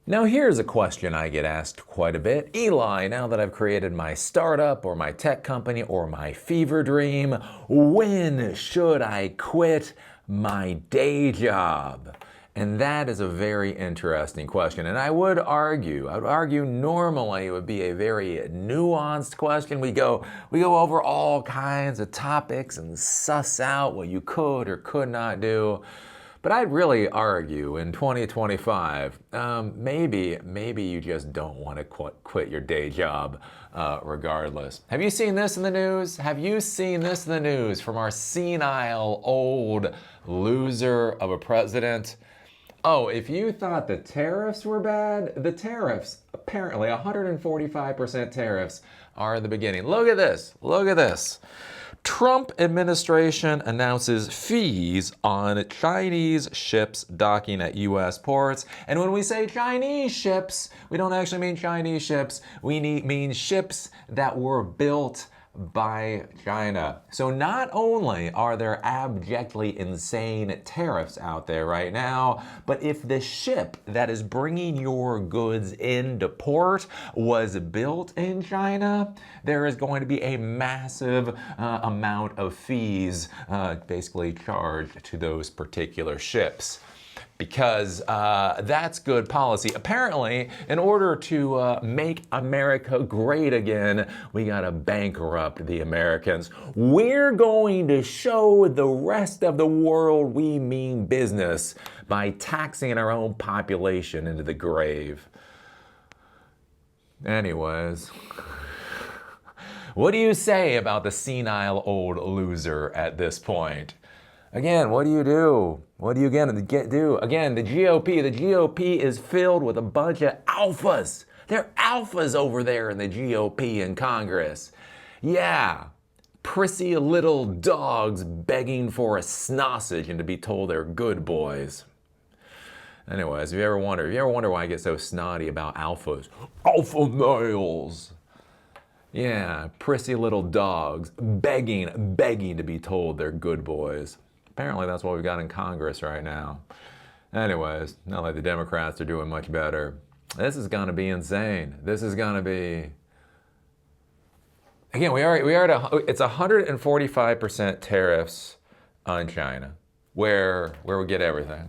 Now, here's a question I get asked quite a bit. Eli, now that I've created my startup or my tech company or my fever dream, when should I quit my day job? And that is a very interesting question. And I would argue normally it would be a very nuanced question. We go over all kinds of topics and suss out what you could or could not do. But I'd really argue in 2025, maybe you just don't want to quit your day job regardless. Have you seen this in the news? Have you seen this in the news from our senile old loser of a president? Oh, if you thought the tariffs were bad, the tariffs, apparently 145% tariffs are the beginning. Look at this. Look at this. Trump administration announces fees on Chinese ships docking at U.S. ports. And when we say Chinese ships, we don't actually mean Chinese ships. We mean ships that were built by China. So not only are there abjectly insane tariffs out there right now, but if the ship that is bringing your goods into port was built in China, there is going to be a massive amount of fees basically charged to those particular ships. Because that's good policy. Apparently, in order to make America great again, we gotta bankrupt the Americans. We're going to show the rest of the world we mean business by taxing our own population into the grave. Anyways, what do you say about the senile old loser at this point? Again, what do you do? What do you do? Again, the GOP is filled with a bunch of alphas. They're alphas over there in the GOP in Congress. Yeah, prissy little dogs begging for a sausage and to be told they're good boys. Anyways, if you ever wonder why I get so snotty about alphas, alpha males. Yeah, prissy little dogs begging to be told they're good boys. Apparently that's what we've got in Congress right now. Anyways, not like the Democrats are doing much better. This is gonna be insane. This is gonna be, again, we are at it's 145% tariffs on China, where we get everything,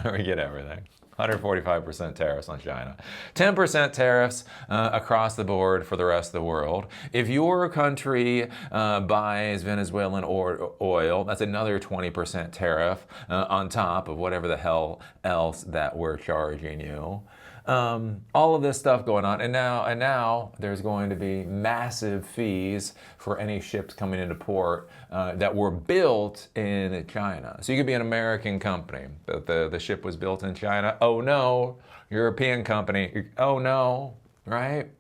where we get everything. 145% tariffs on China. 10% tariffs across the board for the rest of the world. If your country buys Venezuelan oil, that's another 20% tariff on top of whatever the hell else that we're charging you. All of this stuff going on, and now there's going to be massive fees for any ships coming into port that were built in China. So you could be an American company, but the ship was built in China. Oh no, European company. Oh no, right?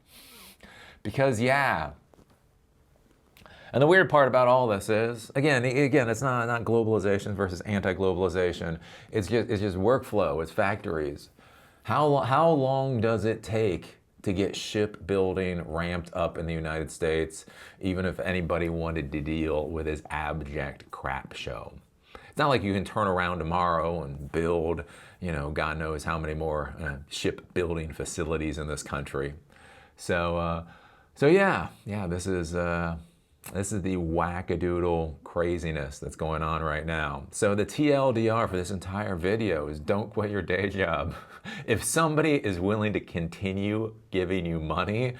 Because yeah. And the weird part about all this is, again, it's not globalization versus anti-globalization. It's just workflow. It's factories. How long does it take to get shipbuilding ramped up in the United States, even if anybody wanted to deal with this abject crap show? It's not like you can turn around tomorrow and build, God knows how many more shipbuilding facilities in this country. So yeah, this is the wackadoodle craziness that's going on right now. So the TLDR for this entire video is don't quit your day job. If somebody is willing to continue giving you money,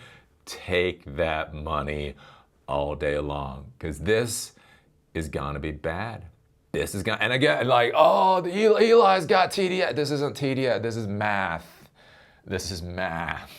take that money all day long, because this is gonna be bad. This is gonna, and again, Eli's got TDS. This isn't TDS, this is math. This is math.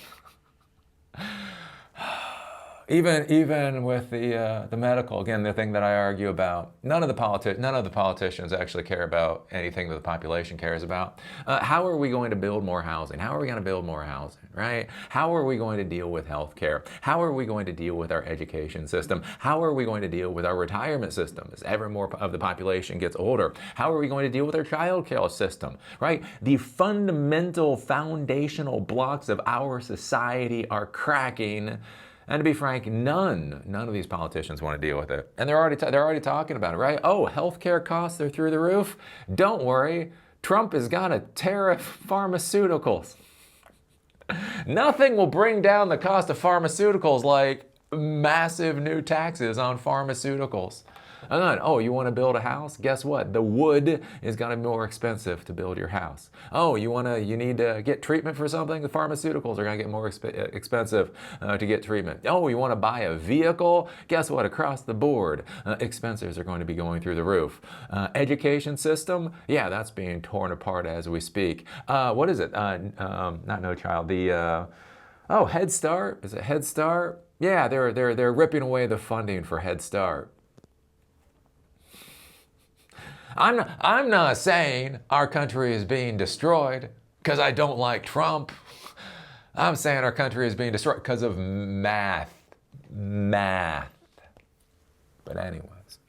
Even with the medical, again, the thing that I argue about, none of the politicians actually care about anything that the population cares about. How are we going to build more housing? How are we going to build more housing, right? How are we going to deal with healthcare? How are we going to deal with our education system? How are we going to deal with our retirement system as ever more of the population gets older? How are we going to deal with our child care system, right? The fundamental foundational blocks of our society are cracking. And to be frank, none of these politicians want to deal with it. And they're already talking about it, right? Oh, healthcare costs are through the roof. Don't worry, Trump is gonna tariff pharmaceuticals. Nothing will bring down the cost of pharmaceuticals like massive new taxes on pharmaceuticals. And then, oh, you want to build a house? Guess what? The wood is going to be more expensive to build your house. Oh, you need to get treatment for something? The pharmaceuticals are going to get more expensive to get treatment. Oh, you want to buy a vehicle? Guess what? Across the board, expenses are going to be going through the roof. Education system? Yeah, that's being torn apart as we speak. What is it? Not No Child. Head Start. Is it Head Start? Yeah, they're ripping away the funding for Head Start. I'm not saying our country is being destroyed because I don't like Trump. I'm saying our country is being destroyed because of math. Math. But anyways.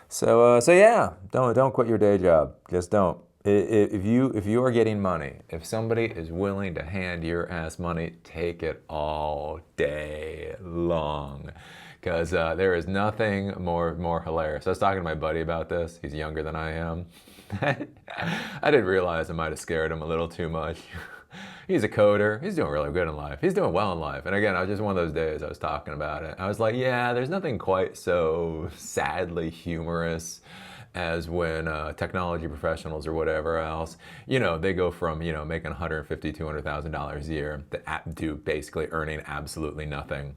So yeah, don't quit your day job. Just don't. If you are getting money, if somebody is willing to hand your ass money, take it all day long. Because there is nothing more hilarious. I was talking to my buddy about this. He's younger than I am. I didn't realize I might have scared him a little too much. He's a coder. He's doing really good in life. He's doing well in life. And again, I was just one of those days I was talking about it. I was like, yeah, there's nothing quite so sadly humorous as when technology professionals or whatever else, they go from, making $150,000, $200,000 a year to basically earning absolutely nothing.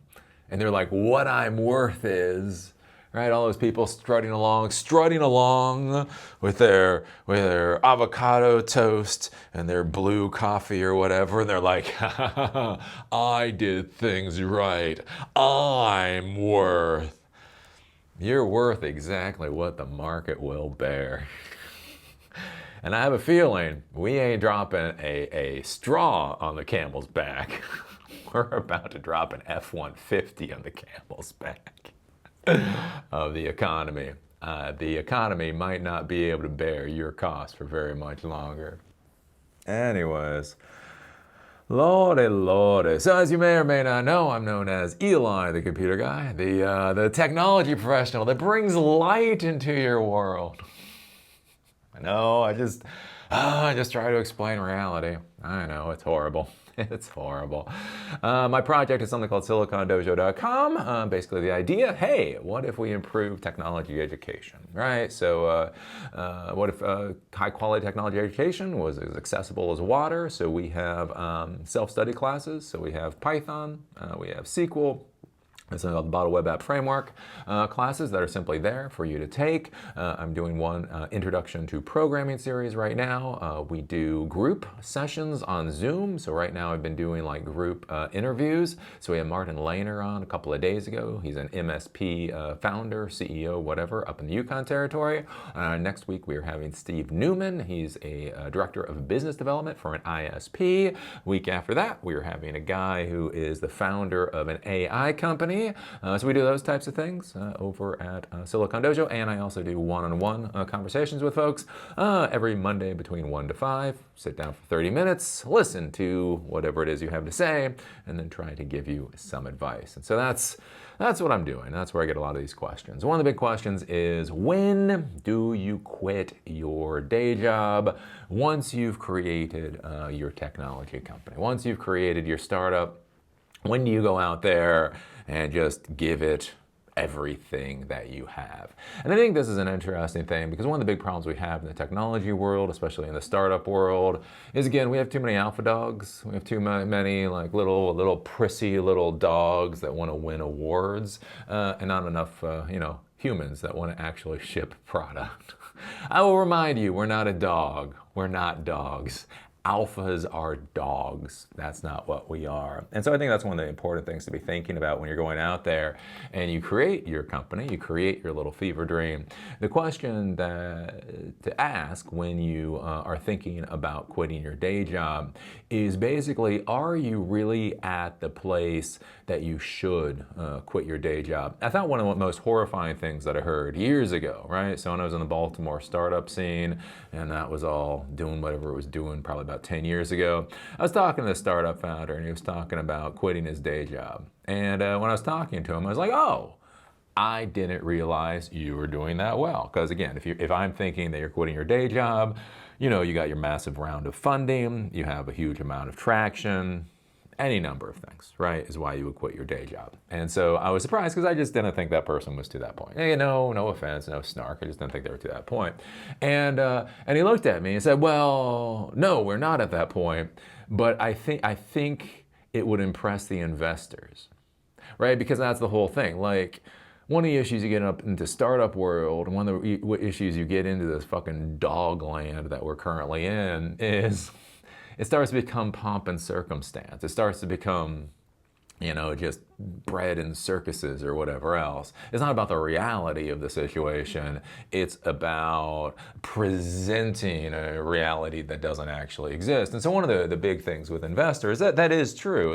And they're like, what I'm worth is, right? All those people strutting along with their avocado toast and their blue coffee or whatever. And they're like, I did things right. I'm worth. You're worth exactly what the market will bear. And I have a feeling we ain't dropping a straw on the camel's back. We're about to drop an F-150 on the camel's back of the economy. The economy might not be able to bear your cost for very much longer. Anyways, Lordy. So as you may or may not know, I'm known as Eli, the computer guy, the technology professional that brings light into your world. I know, I just try to explain reality. I know, it's horrible. It's horrible. My project is something called SiliconDojo.com. Basically the idea, hey, what if we improve technology education, right? So what if high quality technology education was as accessible as water? So we have self-study classes. So we have Python, we have SQL, It's something called the Bottle Web App Framework classes that are simply there for you to take. I'm doing one Introduction to Programming series right now. We do group sessions on Zoom. So right now I've been doing like group interviews. So we had Martin Lehner on a couple of days ago. He's an MSP founder, CEO, whatever, up in the Yukon territory. Next week we are having Steve Newman. He's a director of business development for an ISP. Week after that, we are having a guy who is the founder of an AI company. So we do those types of things over at Silicon Dojo, and I also do one-on-one conversations with folks every Monday between 1 to 5. Sit down for 30 minutes, listen to whatever it is you have to say, and then try to give you some advice. And so that's what I'm doing. That's where I get a lot of these questions. One of the big questions is, when do you quit your day job once you've created your technology company? Once you've created your startup, when do you go out there and just give it everything that you have? And I think this is an interesting thing, because one of the big problems we have in the technology world, especially in the startup world, is, again, we have too many alpha dogs. We have too many like little prissy little dogs that want to win awards, and not enough humans that want to actually ship product. I will remind you, we're not a dog. We're not dogs. Alphas are dogs. That's not what we are. And so I think that's one of the important things to be thinking about when you're going out there and you create your company, you create your little fever dream. The question to ask when you are thinking about quitting your day job is basically, are you really at the place that you should quit your day job? I thought one of the most horrifying things that I heard years ago, right? So when I was in the Baltimore startup scene, and that was all doing whatever it was doing probably about 10 years ago, I was talking to the startup founder, and he was talking about quitting his day job. And when I was talking to him, I was like, oh, I didn't realize you were doing that well. Because again, if I'm thinking that you're quitting your day job, you got your massive round of funding, you have a huge amount of traction, Any number of things, right, is why you would quit your day job. And so I was surprised because I just didn't think that person was to that point. No offense, no snark. I just didn't think they were to that point. And he looked at me and said, well, no, we're not at that point. But I think it would impress the investors, right? Because that's the whole thing. Like, one of the issues you get up into startup world, one of the issues you get into this fucking dog land that we're currently in is it starts to become pomp and circumstance. It starts to become, just bread and circuses or whatever else. It's not about the reality of the situation. It's about presenting a reality that doesn't actually exist. And so one of the big things with investors, that is true,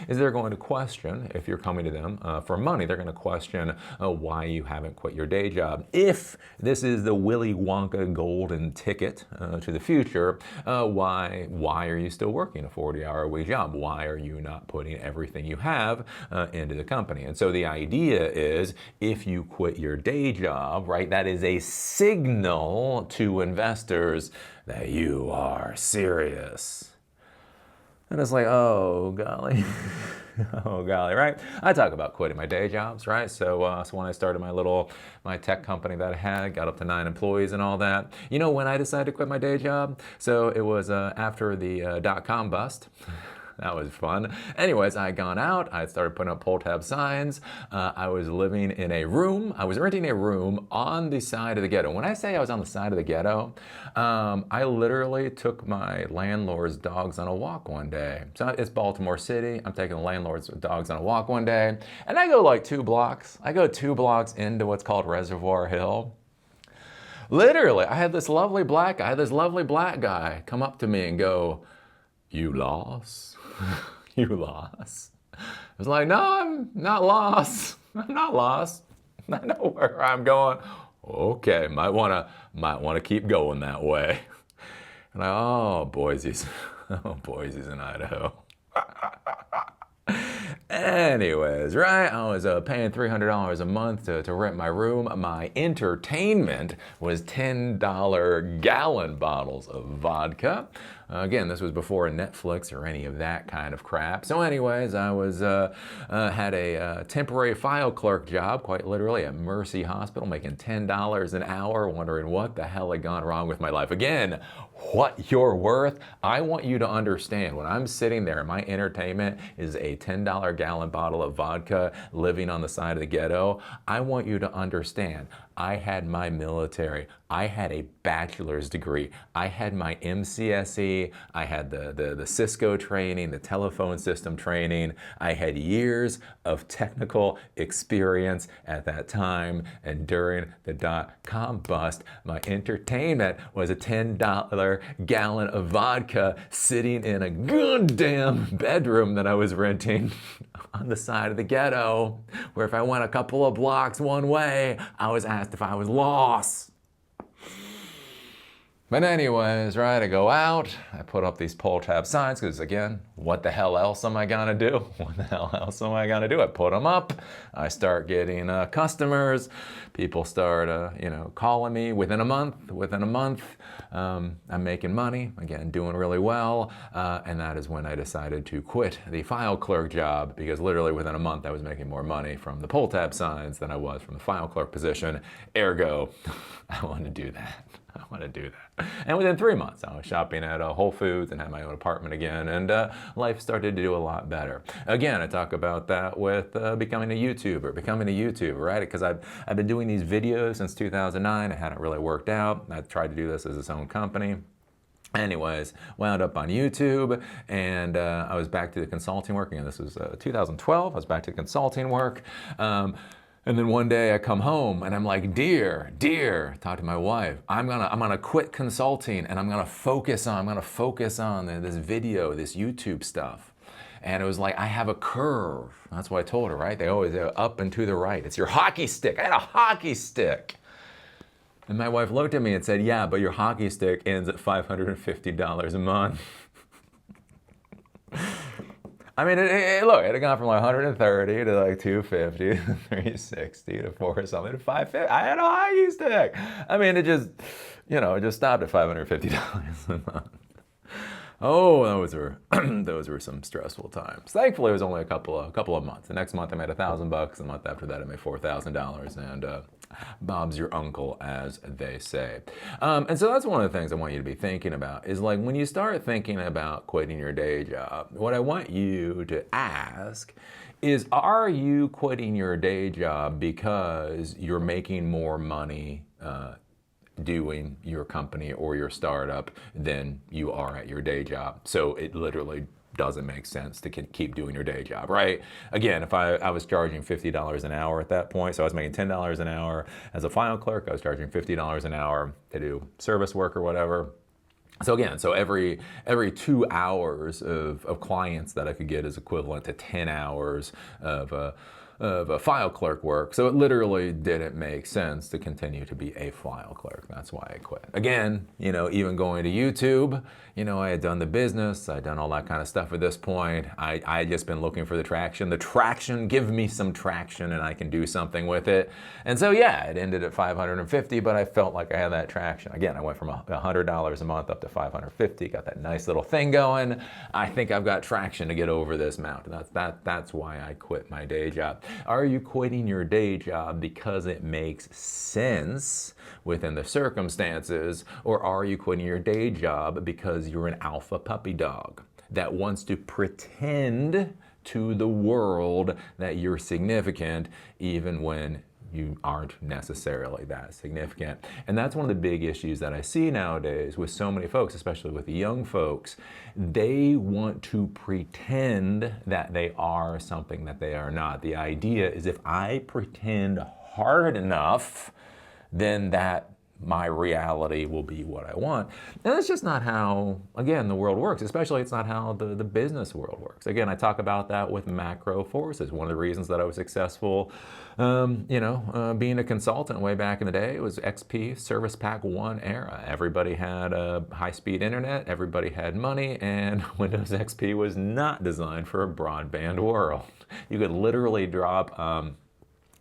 is they're going to question, if you're coming to them for money, they're going to question why you haven't quit your day job. If this is the Willy Wonka golden ticket to the future, why are you still working a 40-hour-a-week job? Why are you not putting everything you have into the company? And so the idea is, if you quit your day job, right, that is a signal to investors that you are serious. And it's like, oh, golly. Oh, golly, right? I talk about quitting my day jobs, right? So when I started my tech company that I had, got up to 9 employees and all that. You know when I decided to quit my day job? So it was after the .com bust. That was fun. Anyways, I had gone out. I had started putting up pull tab signs. I was living in a room. I was renting a room on the side of the ghetto. When I say I was on the side of the ghetto, I literally took my landlord's dogs on a walk one day. So it's Baltimore City. I'm taking the landlord's dogs on a walk one day. And I go like 2 blocks. I go 2 blocks into what's called Reservoir Hill. Literally, I had this lovely black guy come up to me and go, "You lost?" You lost. I was like, no, I'm not lost. I'm not lost. I know where I'm going. Okay, might wanna keep going that way. And Boise's in Idaho. Anyways, right, I was paying $300 a month to rent my room. My entertainment was $10 gallon bottles of vodka. Again, this was before Netflix or any of that kind of crap. So anyways, I was had a temporary file clerk job, quite literally, at Mercy Hospital, making $10 an hour, wondering what the hell had gone wrong with my life. Again, what you're worth, I want you to understand. When I'm sitting there, my entertainment is a $10 gallon bottle of vodka, living on the side of the ghetto. I want you to understand, I had my military. I had a bachelor's degree. I had my MCSE. I had the Cisco training, the telephone system training. I had years of technical experience at that time. And during the .com bust, my entertainment was a $10 gallon of vodka sitting in a goddamn bedroom that I was renting on the side of the ghetto, where if I went a couple of blocks one way, I was asked if I was lost. But anyways, right, I go out, I put up these pull tab signs, because again, what the hell else am I gonna do? What the hell else am I gonna do? I put them up, I start getting customers, people start, calling me within a month, I'm making money, again, doing really well, and that is when I decided to quit the file clerk job, because literally within a month I was making more money from the pull tab signs than I was from the file clerk position. Ergo, I want to do that. And within 3 months, I was shopping at Whole Foods and had my own apartment again, and life started to do a lot better. Again, I talk about that with becoming a YouTuber, right? Because I've been doing these videos since 2009. It hadn't really worked out. I tried to do this as its own company. Anyways, wound up on YouTube, and I was back to the consulting work. Again, this was 2012. I was back to consulting work. And then one day I come home and I'm like, dear, talk to my wife. I'm gonna quit consulting and I'm gonna focus on this video, this YouTube stuff. And it was like, I have a curve. That's what I told her, right? They always go up and to the right. It's your hockey stick. I had a hockey stick. And my wife looked at me and said, yeah, but your hockey stick ends at $550 a month. I mean, look, it had gone from like 130 to like 250 to 360 to 4 something to 550. I had a hockey stick. I mean, it just stopped at $550 a month. Oh, those were those were some stressful times. Thankfully, it was only a couple of months. The next month, I made $1,000. The month after that, I made $4,000. And Bob's your uncle, as they say. And so that's one of the things I want you to be thinking about is like when you start thinking about quitting your day job, what I want you to ask is, are you quitting your day job because you're making more money doing your company or your startup than you are at your day job? So it literally doesn't make sense to keep doing your day job, right? Again, if I was charging $50 an hour at that point, so I was making $10 an hour as a file clerk, I was charging $50 an hour to do service work or whatever. So again, so every 2 hours of clients that I could get is equivalent to 10 hours of a file clerk work. So it literally didn't make sense to continue to be a file clerk. That's why I quit. Again, even going to YouTube, I had done the business, I'd done all that kind of stuff at this point. I had just been looking for the traction, give me some traction and I can do something with it. And so yeah, it ended at $550, but I felt like I had that traction. Again, I went from $100 a month up to $550, got that nice little thing going. I think I've got traction to get over this mountain. That's why I quit my day job. Are you quitting your day job because it makes sense within the circumstances, or are you quitting your day job because you're an alpha puppy dog that wants to pretend to the world that you're significant even when you aren't necessarily that significant? And that's one of the big issues that I see nowadays with so many folks, especially with the young folks. They want to pretend that they are something that they are not. The idea is if I pretend hard enough, then that my reality will be what I want. And that's just not how, again, the world works. Especially it's not how the business world works. Again, I talk about that with macro forces. One of the reasons that I was successful, being a consultant way back in the day, it was XP Service Pack 1 era. Everybody had a high-speed internet, everybody had money, and Windows XP was not designed for a broadband world. You could literally drop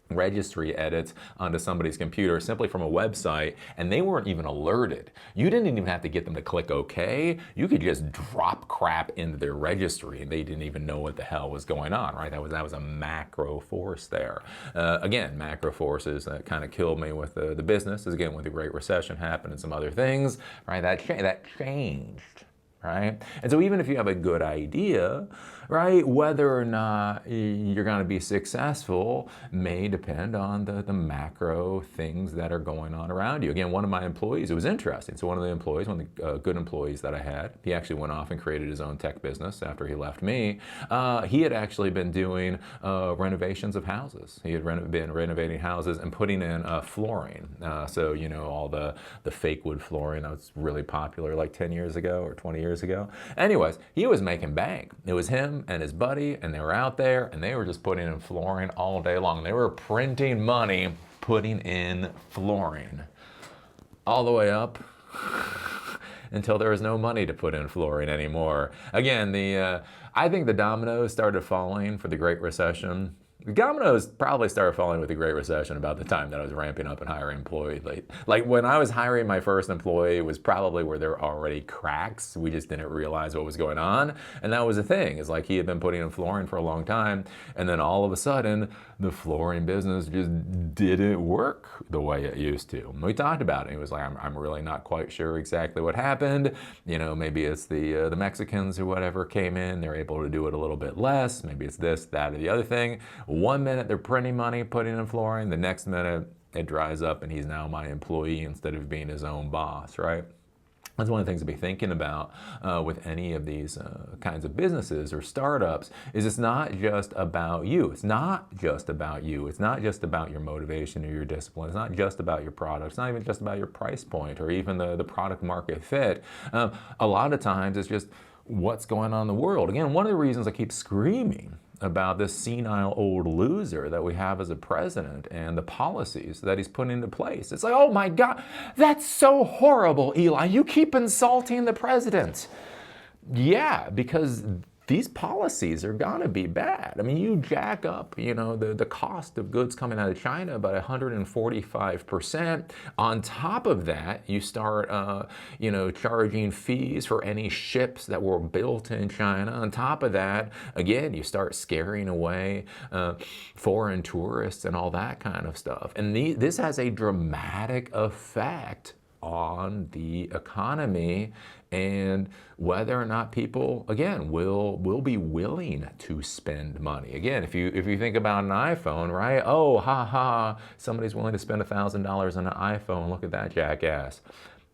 registry edits onto somebody's computer simply from a website, and they weren't even alerted. You didn't even have to get them to click OK. You could just drop crap into their registry, and they didn't even know what the hell was going on, right? That was a macro force there. Again, macro forces that kind of killed me with the business, is again, when the Great Recession happened and some other things, right? That changed. Right? And so even if you have a good idea, right, whether or not you're going to be successful may depend on the macro things that are going on around you. Again, one of my employees, it was interesting. So one of the employees, one of the good employees that I had, he actually went off and created his own tech business after he left me. He had actually been doing renovations of houses. He had been renovating houses and putting in flooring. So, all the fake wood flooring that was really popular like 10 years ago or 20 years ago. Anyways, he was making bank. It was him and his buddy, and they were out there and they were just putting in flooring all day long. They were printing money, putting in flooring all the way up until there was no money to put in flooring anymore. Again, I think the dominoes started falling for the Great Recession. The dominoes probably started falling with the Great Recession about the time that I was ramping up and hiring employees. Like when I was hiring my first employee, it was probably where there were already cracks. We just didn't realize what was going on. And that was the thing, is like he had been putting in flooring for a long time. And then all of a sudden, the flooring business just didn't work the way it used to. We talked about it. He was like, I'm really not quite sure exactly what happened. Maybe it's the Mexicans or whatever came in. They're able to do it a little bit less. Maybe it's this, that, or the other thing. One minute they're printing money, putting in flooring. The next minute it dries up and he's now my employee instead of being his own boss, right? That's one of the things to be thinking about with any of these kinds of businesses or startups, is it's not just about you. It's not just about you. It's not just about your motivation or your discipline. It's not just about your product. It's not even just about your price point or even the product market fit. A lot of times it's just what's going on in the world. Again, one of the reasons I keep screaming about this senile old loser that we have as a president and the policies that he's put into place. It's like, oh my God, that's so horrible, Eli. You keep insulting the president. Yeah, because these policies are gonna be bad. I mean, you jack up, the cost of goods coming out of China by 145%. On top of that, you start, charging fees for any ships that were built in China. On top of that, again, you start scaring away foreign tourists and all that kind of stuff. And this has a dramatic effect on the economy and whether or not people, again, will be willing to spend money. Again, if you think about an iPhone, right? Oh, somebody's willing to spend $1,000 on an iPhone. Look at that jackass.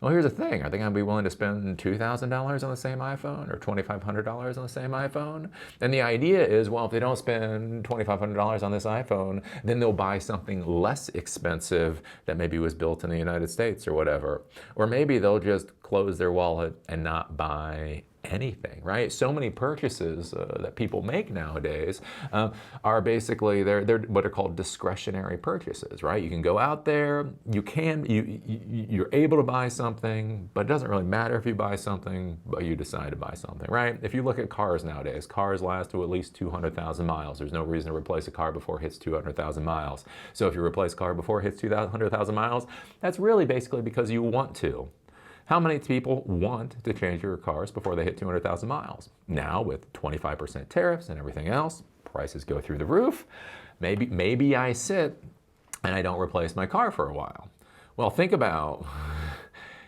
Well, here's the thing. Are they going to be willing to spend $2,000 on the same iPhone or $2,500 on the same iPhone? And the idea is, well, if they don't spend $2,500 on this iPhone, then they'll buy something less expensive that maybe was built in the United States or whatever. Or maybe they'll just close their wallet and not buy anything, right? So many purchases that people make nowadays are basically they're what are called discretionary purchases, right? You can go out there, you're able to buy something, but it doesn't really matter if you buy something, but you decide to buy something, right? If you look at cars nowadays, cars last to at least 200,000 miles. There's no reason to replace a car before it hits 200,000 miles. So if you replace a car before it hits 200,000 miles, that's really basically because you want to. How many people want to change your cars before they hit 200,000 miles? Now, with 25% tariffs and everything else, prices go through the roof. Maybe I sit and I don't replace my car for a while. Well, think about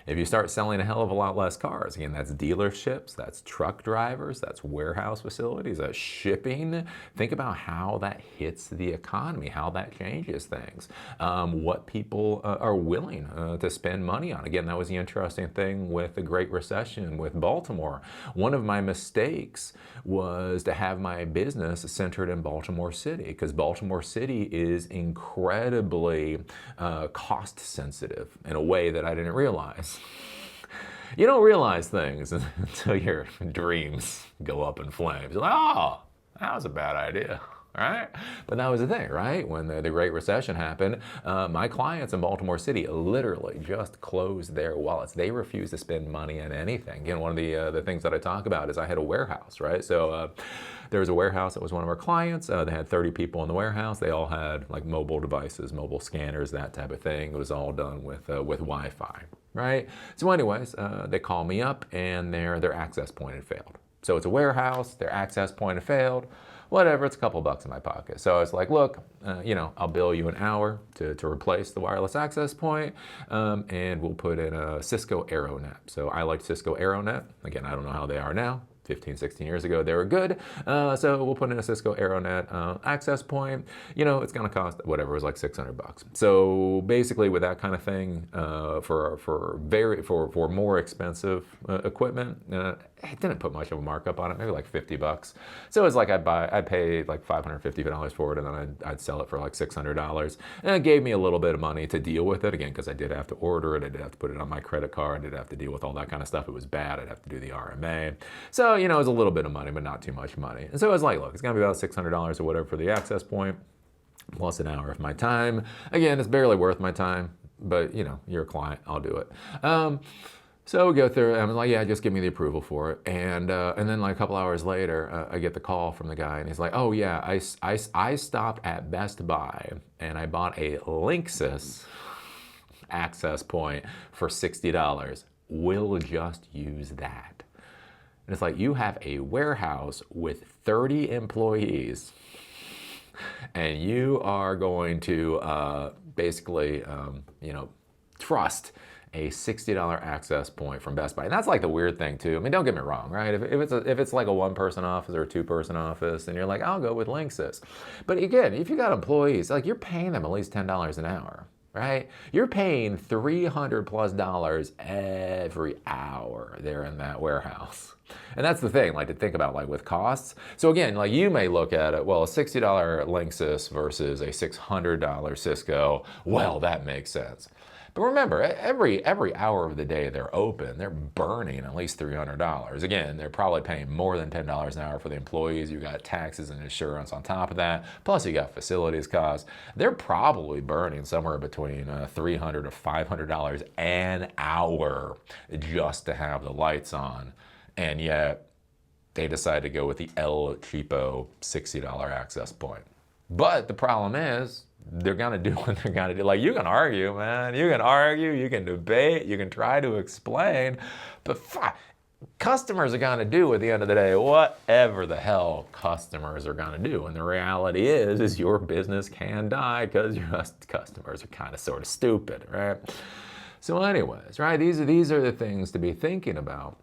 if you start selling a hell of a lot less cars. Again, that's dealerships, that's truck drivers, that's warehouse facilities, that's shipping. Think about how that hits the economy, how that changes things, what people are willing to spend money on. Again, that was the interesting thing with the Great Recession with Baltimore. One of my mistakes was to have my business centered in Baltimore City, because Baltimore City is incredibly cost sensitive in a way that I didn't realize. You don't realize things until your dreams go up in flames. You're like, oh, that was a bad idea, right? But that was the thing, right? When the Great Recession happened, my clients in Baltimore City literally just closed their wallets. They refused to spend money on anything. Again, one of the things that I talk about is I had a warehouse, right? So there was a warehouse that was one of our clients. They had 30 people in the warehouse. They all had like mobile devices, mobile scanners, that type of thing. It was all done with Wi-Fi, right? So anyways, they call me up and their access point had failed. So it's a warehouse, their access point had failed. Whatever, it's a couple bucks in my pocket. So I was like, look, I'll bill you an hour to replace the wireless access point, and we'll put in a Cisco AeroNet. So I like Cisco AeroNet. Again, I don't know how they are now. 15, 16 years ago, they were good. So we'll put in a Cisco AeroNet access point. It's gonna cost whatever, it was like $600. So basically with that kind of thing, for more expensive equipment, it didn't put much of a markup on it, maybe like $50. So it was like I'd pay like $550 for it, and then I'd sell it for like $600. And it gave me a little bit of money to deal with it, again, because I did have to order it, I did have to put it on my credit card, I did have to deal with all that kind of stuff. It was bad, I'd have to do the RMA. So, it was a little bit of money, but not too much money. And so I was like, look, it's gonna be about $600 or whatever for the access point, plus an hour of my time. Again, it's barely worth my time, but you're a client, I'll do it. So we go through, I'm like, yeah, just give me the approval for it. And then like a couple hours later, I get the call from the guy, and he's like, oh yeah, I stopped at Best Buy and I bought a Linksys access point for $60. We'll just use that. And it's like, you have a warehouse with 30 employees, and you are going to basically, trust a $60 access point from Best Buy. And that's like the weird thing too. I mean, don't get me wrong, right? If it's like a one-person office or a two-person office, and you're like, I'll go with Linksys. But again, if you got employees, like you're paying them at least $10 an hour. Right? You're paying $300+ every hour they're in that warehouse. And that's the thing, like to think about like with costs. So again, like you may look at it, well, a $60 Linksys versus a $600 Cisco, well, that makes sense. But remember, every hour of the day they're open, they're burning at least $300. Again, they're probably paying more than $10 an hour for the employees. You got taxes and insurance on top of that. Plus you got facilities costs. They're probably burning somewhere between $300 to $500 an hour just to have the lights on. And yet they decide to go with the El Cheapo $60 access point. But the problem is, they're gonna do what they're gonna do. Like, you can argue, man. You can argue, you can debate, you can try to explain, but customers are gonna do at the end of the day whatever the hell customers are gonna do. And the reality is your business can die because your customers are kind of sort of stupid, right? So anyways, right, these are the things to be thinking about,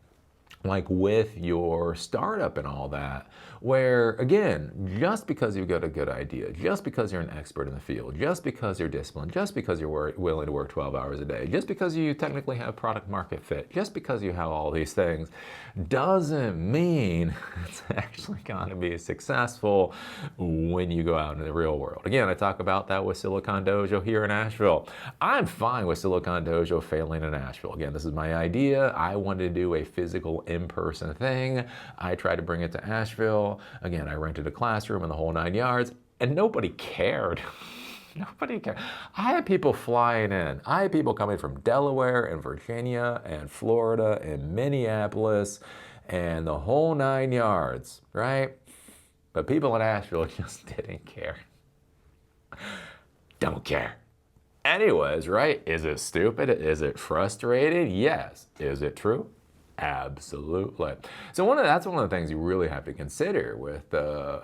like with your startup and all that, where again, just because you've got a good idea, just because you're an expert in the field, just because you're disciplined, just because you're willing to work 12 hours a day, just because you technically have product market fit, just because you have all these things, doesn't mean it's actually going to be successful when you go out in the real world. Again, I talk about that with Silicon Dojo here in Asheville. I'm fine with Silicon Dojo failing in Asheville. Again, this is my idea. I wanted to do a physical in-person thing. I tried to bring it to Asheville. Again, I rented a classroom and the whole 9 yards, and nobody cared. Nobody cared. I had people flying in. I had people coming from Delaware and Virginia and Florida and Minneapolis and the whole 9 yards, right? But people in Asheville just didn't care. Don't care. Anyways, right? Is it stupid? Is it frustrating? Yes. Is it true? Absolutely. So that's one of the things you really have to consider with,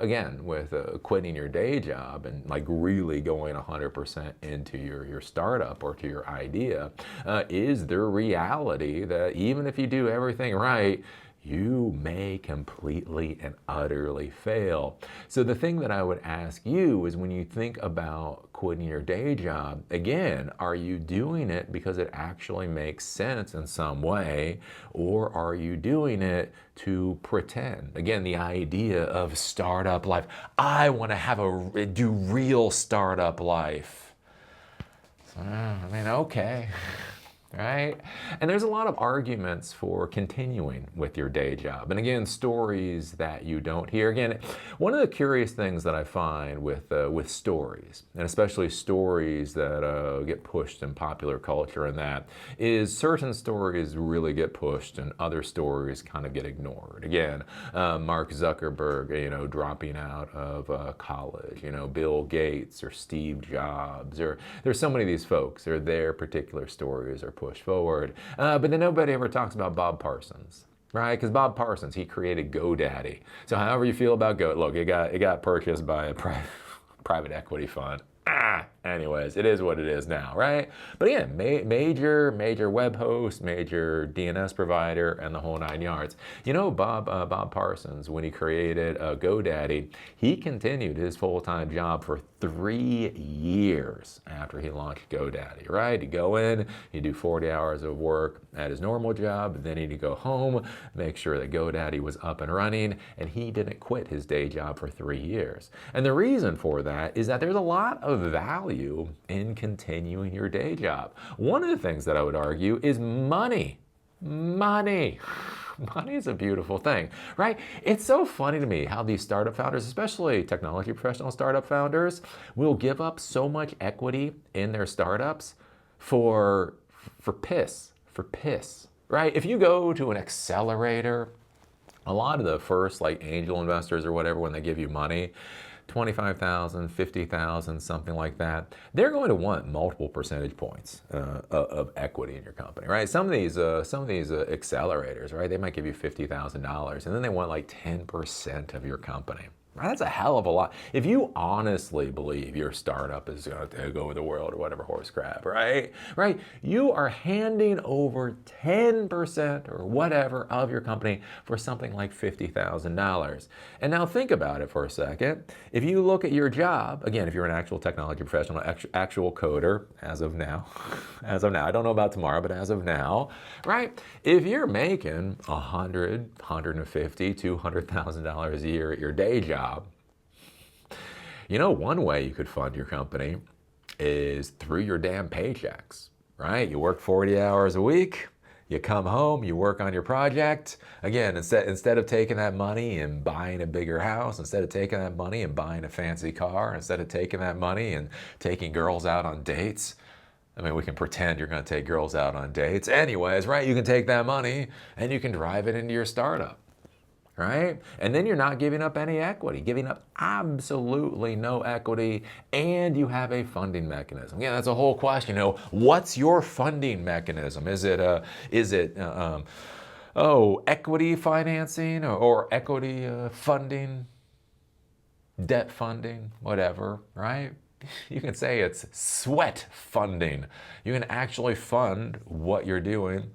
again, with quitting your day job and like really going 100% into your startup or to your idea, is the reality that even if you do everything right, you may completely and utterly fail. So the thing that I would ask you is, when you think about quitting your day job, again, are you doing it because it actually makes sense in some way, or are you doing it to pretend? Again, the idea of startup life. I want to do real startup life. I mean, okay. Right? And there's a lot of arguments for continuing with your day job. And again, stories that you don't hear. Again, one of the curious things that I find with stories, and especially stories that get pushed in popular culture, and that is certain stories really get pushed and other stories kind of get ignored. Again, Mark Zuckerberg, dropping out of college, Bill Gates or Steve Jobs, or there's so many of these folks, or their particular stories are pushed forward. But then nobody ever talks about Bob Parsons, right? Because Bob Parsons, he created GoDaddy. So however you feel about look, it got purchased by a private equity fund. Anyways, it is what it is now, right? But again, major web host, major DNS provider, and the whole 9 yards. Bob Parsons, when he created GoDaddy, he continued his full-time job for 3 years after he launched GoDaddy, right? He'd go in, he'd do 40 hours of work at his normal job, then he'd go home, make sure that GoDaddy was up and running, and he didn't quit his day job for 3 years. And the reason for that is that there's a lot of value in continuing your day job. One of the things that I would argue is money. Money is a beautiful thing, right? It's so funny to me how these startup founders, especially technology professional startup founders, will give up so much equity in their startups for piss, right? If you go to an accelerator, a lot of the first like angel investors or whatever, when they give you money, 25,000, 50,000, something like that, they're going to want multiple percentage points of equity in your company, right? Some of these accelerators, right? They might give you $50,000, and then they want like 10% of your company. Right? That's a hell of a lot. If you honestly believe your startup is going to take over the world or whatever horse crap, right? You are handing over 10% or whatever of your company for something like $50,000. And now think about it for a second. If you look at your job, again, if you're an actual technology professional, actual coder, as of now, I don't know about tomorrow, but as of now, right? If you're making $100,000, $150,000, $200,000 a year at your day job, one way you could fund your company is through your damn paychecks, right? You work 40 hours a week, you come home, you work on your project. Again, instead of taking that money and buying a bigger house, instead of taking that money and buying a fancy car, instead of taking that money and taking girls out on dates, I mean, we can pretend you're going to take girls out on dates. Anyways, right? You can take that money and you can drive it into your startup. right? And then you're not giving up any equity, giving up absolutely no equity, and you have a funding mechanism. Yeah, that's a whole question. What's your funding mechanism? Is it equity financing or equity funding, debt funding, whatever, right? You can say it's sweat funding. You can actually fund what you're doing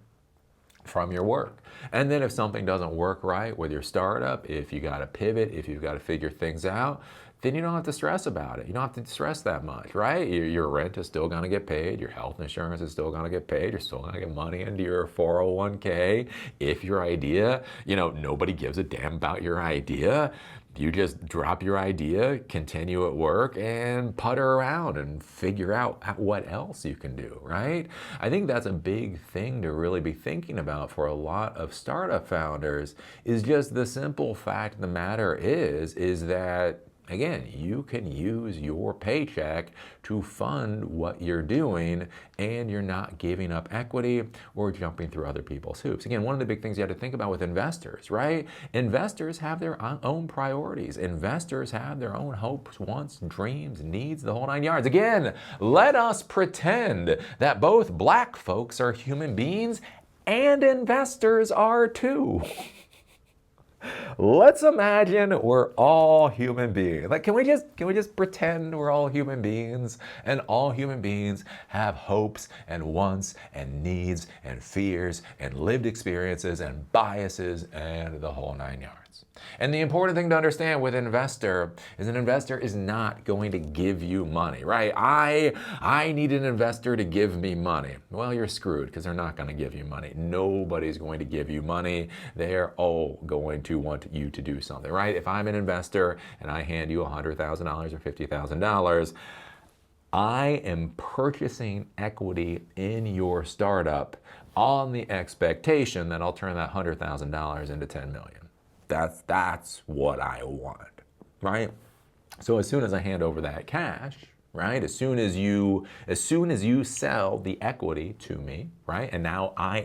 from your work. And then if something doesn't work right with your startup, if you got to pivot, if you've got to figure things out, then you don't have to stress about it. You don't have to stress that much, right? Your rent is still going to get paid. Your health insurance is still going to get paid. You're still going to get money into your 401k. If your idea, nobody gives a damn about your idea, you just drop your idea, continue at work, and putter around and figure out what else you can do, right? I think that's a big thing to really be thinking about for a lot of startup founders, is just the simple fact of the matter is that, again, you can use your paycheck to fund what you're doing, and you're not giving up equity or jumping through other people's hoops. Again, one of the big things you have to think about with investors, right? Investors have their own priorities. Investors have their own hopes, wants, dreams, needs, the whole 9 yards. Again, let us pretend that both black folks are human beings and investors are too. Let's imagine we're all human beings. Can we just pretend we're all human beings, and all human beings have hopes and wants and needs and fears and lived experiences and biases and the whole 9 yards. And the important thing to understand with an investor is not going to give you money, right? I need an investor to give me money. Well, you're screwed, because they're not going to give you money. Nobody's going to give you money. They're all going to want you to do something, right? If I'm an investor and I hand you $100,000 or $50,000, I am purchasing equity in your startup on the expectation that I'll turn that $100,000 into $10 million. That's what I want, right? So as soon as I hand over that cash, right? As soon as you sell the equity to me, right? And now I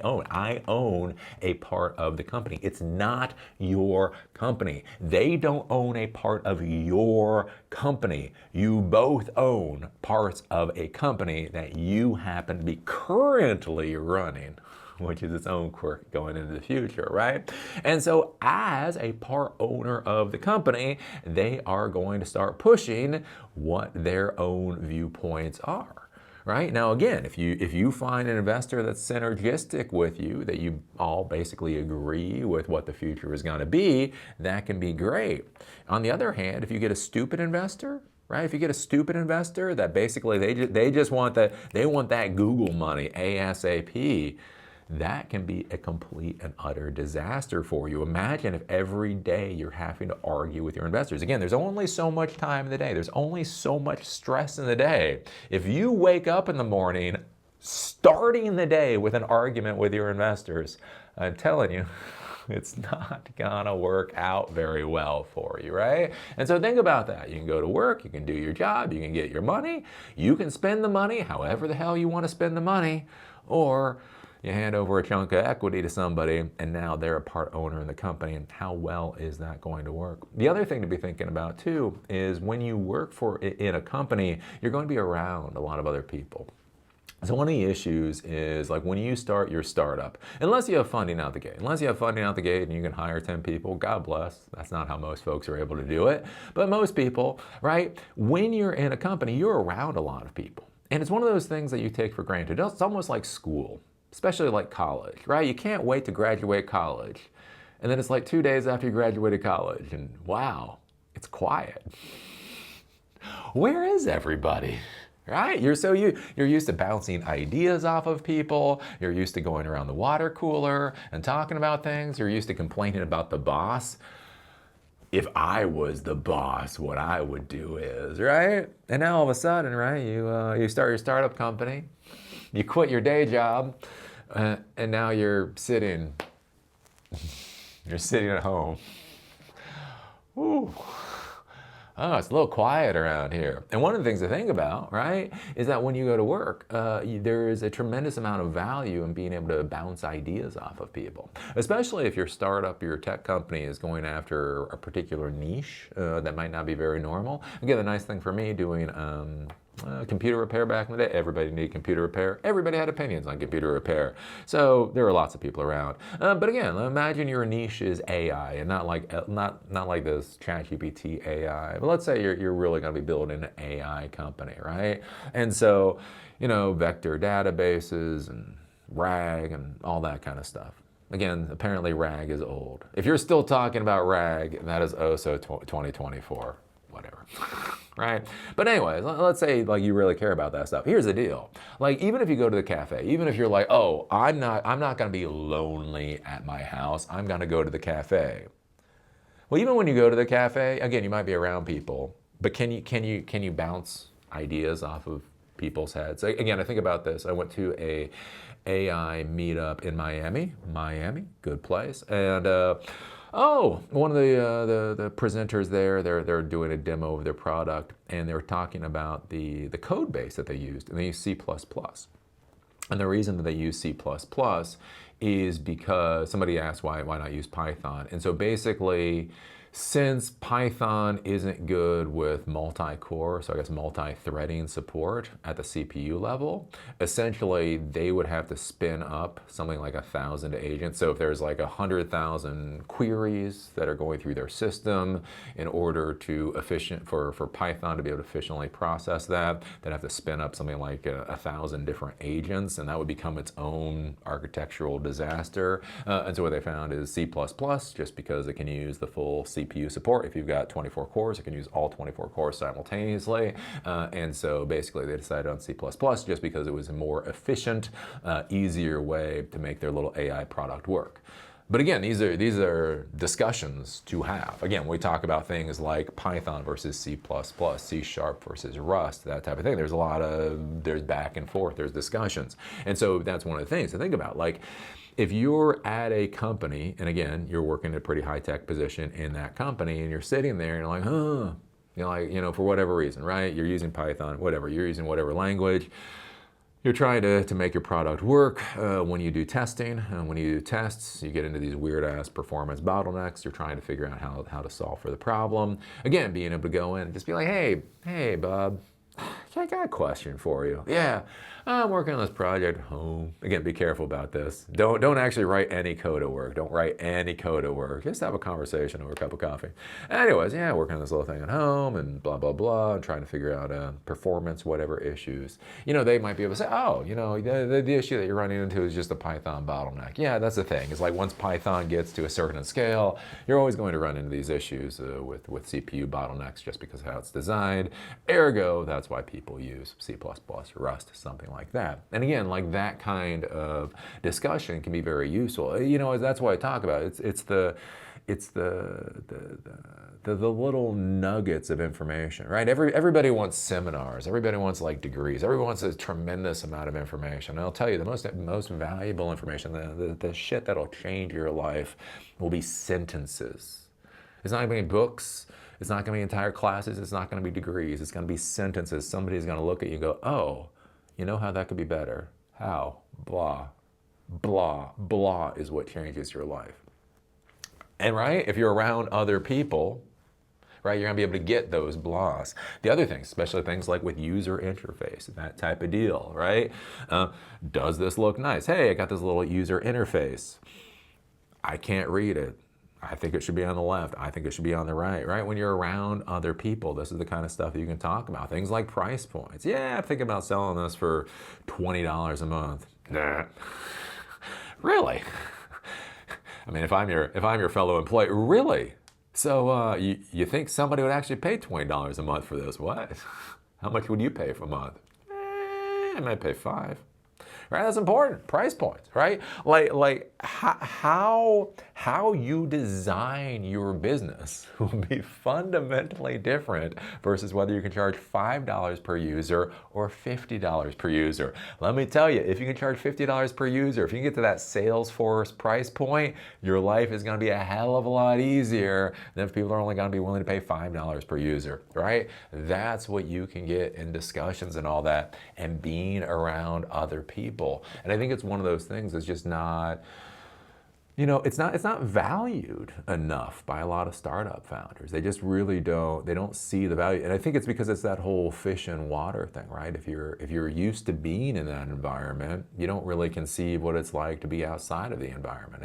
own a part of the company. It's not your company. They don't own a part of your company. You both own parts of a company that you happen to be currently running, which is its own quirk going into the future, right? And so as a part owner of the company, they are going to start pushing what their own viewpoints are, right? Now, again, if you find an investor that's synergistic with you, that you all basically agree with what the future is going to be, that can be great. On the other hand, if you get a stupid investor, right? If you get a stupid investor that basically they just want that Google money ASAP, that can be a complete and utter disaster for you. Imagine if every day you're having to argue with your investors. Again, there's only so much time in the day. There's only so much stress in the day. If you wake up in the morning starting the day with an argument with your investors, I'm telling you, it's not gonna work out very well for you, right? And so think about that. You can go to work, you can do your job, you can get your money, you can spend the money however the hell you want to spend the money, or you hand over a chunk of equity to somebody and now they're a part owner in the company, and how well is that going to work? The other thing to be thinking about too is when you work in a company, you're going to be around a lot of other people. So one of the issues is like when you start your startup, unless you have funding out the gate and you can hire 10 people, God bless. That's not how most folks are able to do it. But most people, right, when you're in a company, you're around a lot of people. And it's one of those things that you take for granted. It's almost like school, especially like college, right? You can't wait to graduate college. And then it's like 2 days after you graduated college and wow, it's quiet. Where is everybody? Right? You're used to bouncing ideas off of people. You're used to going around the water cooler and talking about things. You're used to complaining about the boss. If I was the boss, what I would do is, right? And now all of a sudden, right, you start your startup company, you quit your day job, and now you're sitting at home. Ooh. oh, it's a little quiet around here. And one of the things to think about, right, is that when you go to work, there is a tremendous amount of value in being able to bounce ideas off of people, especially if your startup, your tech company is going after a particular niche that might not be very normal. Again, the nice thing for me doing computer repair back in the day, everybody needed computer repair. Everybody had opinions on computer repair. So there are lots of people around. But again, imagine your niche is AI and not like this ChatGPT AI. But let's say you're really going to be building an AI company, right? And so, vector databases and RAG and all that kind of stuff. Again, apparently RAG is old. If you're still talking about RAG, that is so 2024. Whatever, right? But anyways, let's say like you really care about that stuff. Here's the deal. Like even if you go to the cafe, even if you're like, oh, I'm not gonna be lonely at my house, I'm gonna go to the cafe. Well, even when you go to the cafe, again, you might be around people, but can you bounce ideas off of people's heads? Again, I think about this. I went to a AI meetup in Miami, good place, and one of the presenters there, they're doing a demo of their product, and they were talking about the code base that they used, and they used C++. And the reason that they use C++ is because somebody asked why not use Python. And so basically, since Python isn't good with multi-core, so I guess multi-threading support at the CPU level, essentially they would have to spin up something like 1,000 agents. So if there's like 100,000 queries that are going through their system in order to for Python to be able to efficiently process that, they'd have to spin up something like 1,000 different agents, and that would become its own architectural disaster. And so what they found is C++, just because it can use the full CPU support. If you've got 24 cores, it can use all 24 cores simultaneously. And so basically they decided on C++ just because it was a more efficient, easier way to make their little AI product work. But again, these are discussions to have. Again, we talk about things like Python versus C++, C# versus Rust, that type of thing. There's back and forth, there's discussions. And so that's one of the things to think about. Like, if you're at a company, and again, you're working at a pretty high-tech position in that company, and you're sitting there and you're like, for whatever reason, right? You're using Python, whatever, you're using whatever language. You're trying to make your product work. When you do testing, when you do tests, you get into these weird-ass performance bottlenecks. You're trying to figure out how to solve for the problem. Again, being able to go in and just be like, hey, Bob, I got a question for you. Yeah, I'm working on this project at home. Again, be careful about this. Don't actually write any code at work. Don't write any code at work. Just have a conversation over a cup of coffee. Anyways, yeah, working on this little thing at home and blah, blah, blah, and trying to figure out performance, whatever issues. They might be able to say, oh, the issue that you're running into is just a Python bottleneck. Yeah, that's the thing. It's like once Python gets to a certain scale, you're always going to run into these issues with CPU bottlenecks just because of how it's designed. Ergo, that's why people use C++, Rust, something like that. And again, like that kind of discussion can be very useful. That's what I talk about. It's the little nuggets of information, right? Everybody wants seminars. Everybody wants like degrees. Everyone wants a tremendous amount of information. And I'll tell you, the most valuable information, the shit that'll change your life will be sentences. It's not going to be books. It's not going to be entire classes. It's not going to be degrees. It's going to be sentences. Somebody's going to look at you and go, oh, you know how that could be better? How? Blah, blah, blah is what changes your life. And right, if you're around other people, right, you're gonna be able to get those blahs. The other things, especially things like with user interface, that type of deal, right? Does this look nice? Hey, I got this little user interface. I can't read it. I think it should be on the left. I think it should be on the right, right? When you're around other people, this is the kind of stuff that you can talk about. Things like price points. Yeah, I'm thinking about selling this for $20 a month. Nah. Really? I mean, if I'm your fellow employee, really? So you think somebody would actually pay $20 a month for this? What? How much would you pay for a month? I might pay $5. right? That's important. Price points, right? Like how you design your business will be fundamentally different versus whether you can charge $5 per user or $50 per user. Let me tell you, if you can charge $50 per user, if you can get to that Salesforce price point, your life is going to be a hell of a lot easier than if people are only going to be willing to pay $5 per user, right? That's what you can get in discussions and all that, and being around other people. And I think it's one of those things that's just not, it's not valued enough by a lot of startup founders. They just really don't see the value. And I think it's because it's that whole fish and water thing, right? If you're used to being in that environment, you don't really conceive what it's like to be outside of the environment.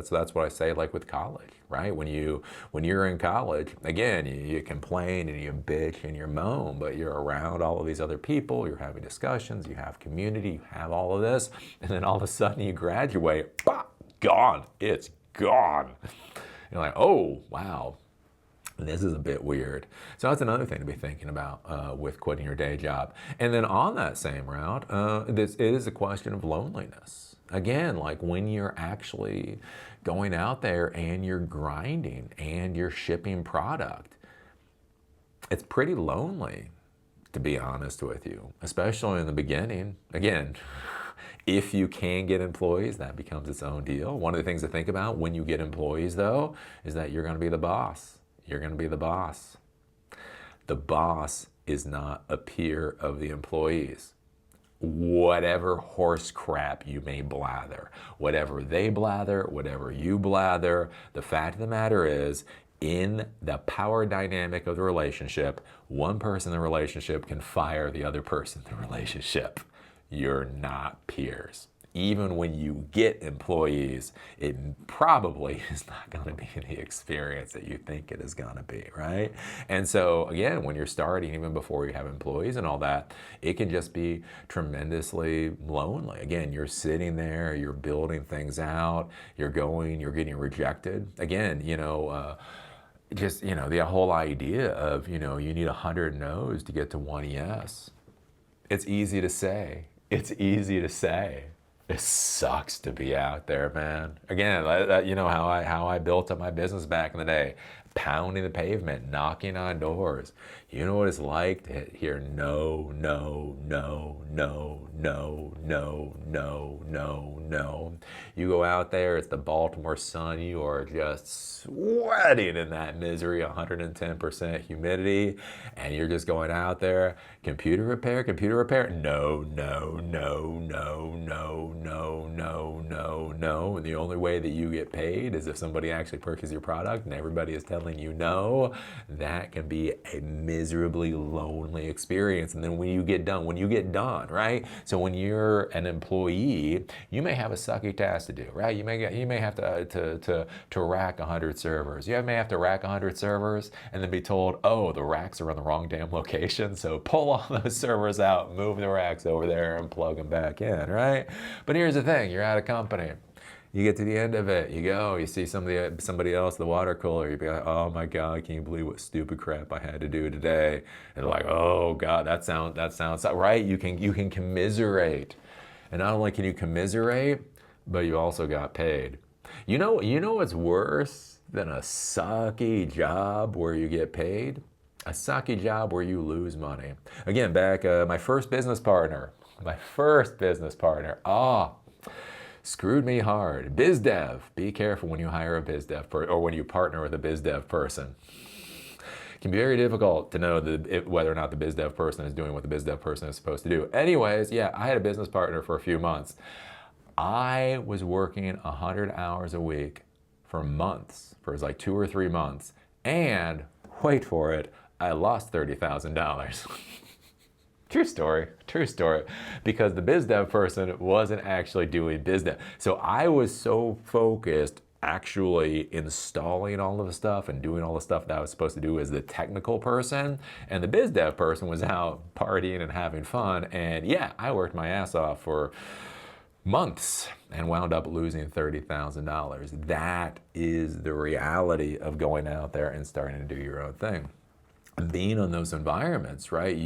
That's what I say, like with college, right? When you're in college, again, you complain and you bitch and you moan, but you're around all of these other people, you're having discussions, you have community, you have all of this, and then all of a sudden you graduate, bah! Gone. It's gone. You're like, oh, wow, this is a bit weird. So that's another thing to be thinking about with quitting your day job. And then on that same route, it is a question of loneliness. Again, like when you're actually going out there and you're grinding and you're shipping product, it's pretty lonely, to be honest with you, especially in the beginning. Again, if you can get employees, that becomes its own deal. One of the things to think about when you get employees, though, is that you're going to be the boss. You're going to be the boss. The boss is not a peer of the employees. Whatever horse crap you may blather, whatever they blather, whatever you blather, the fact of the matter is, in the power dynamic of the relationship, one person in the relationship can fire the other person in the relationship. You're not peers. Even when you get employees, it probably is not going to be the experience that you think it is going to be, right? And so again, when you're starting, even before you have employees and all that, it can just be tremendously lonely. Again, you're sitting there, you're building things out, you're getting rejected. Again, the whole idea of, you need 100 no's to get to one yes. It's easy to say. It's easy to say. It sucks to be out there, man. Again, how I built up my business back in the day, pounding the pavement, knocking on doors. You know what it's like to hear no, no, no, no, no, no, no, no, no. You go out there, it's the Baltimore sun, you are just sweating in that misery, 110% humidity, and you're just going out there, computer repair, no, no, no, no, no, no, no, no, no. And the only way that you get paid is if somebody actually purchases your product and everybody is telling you no. That can be a miserably lonely experience. And then when you get done, right? So when you're an employee, you may have a sucky task to do, right? You may have to rack 100 servers. You may have to rack 100 servers and then be told, oh, the racks are in the wrong damn location, so pull all those servers out, move the racks over there and plug them back in, right? But here's the thing, you're at a company. You get to the end of it, you see somebody else, the water cooler, you'd be like, oh my God, can you believe what stupid crap I had to do today? And they're like, oh God, that sounds right. You can commiserate. And not only can you commiserate, but you also got paid. You know what's worse than a sucky job where you get paid? A sucky job where you lose money. Again, back, my first business partner, screwed me hard. Biz dev. Be careful when you hire a biz dev or when you partner with a biz dev person. It can be very difficult to know whether or not the biz dev person is doing what the biz dev person is supposed to do. Anyways, yeah, I had a business partner for a few months. I was working 100 hours a week for months, for like 2 or 3 months, and wait for it, I lost $30,000. True story, because the biz dev person wasn't actually doing biz dev. So I was so focused actually installing all of the stuff and doing all the stuff that I was supposed to do as the technical person, and the biz dev person was out partying and having fun. And yeah, I worked my ass off for months and wound up losing $30,000. That is the reality of going out there and starting to do your own thing. Being in those environments, right?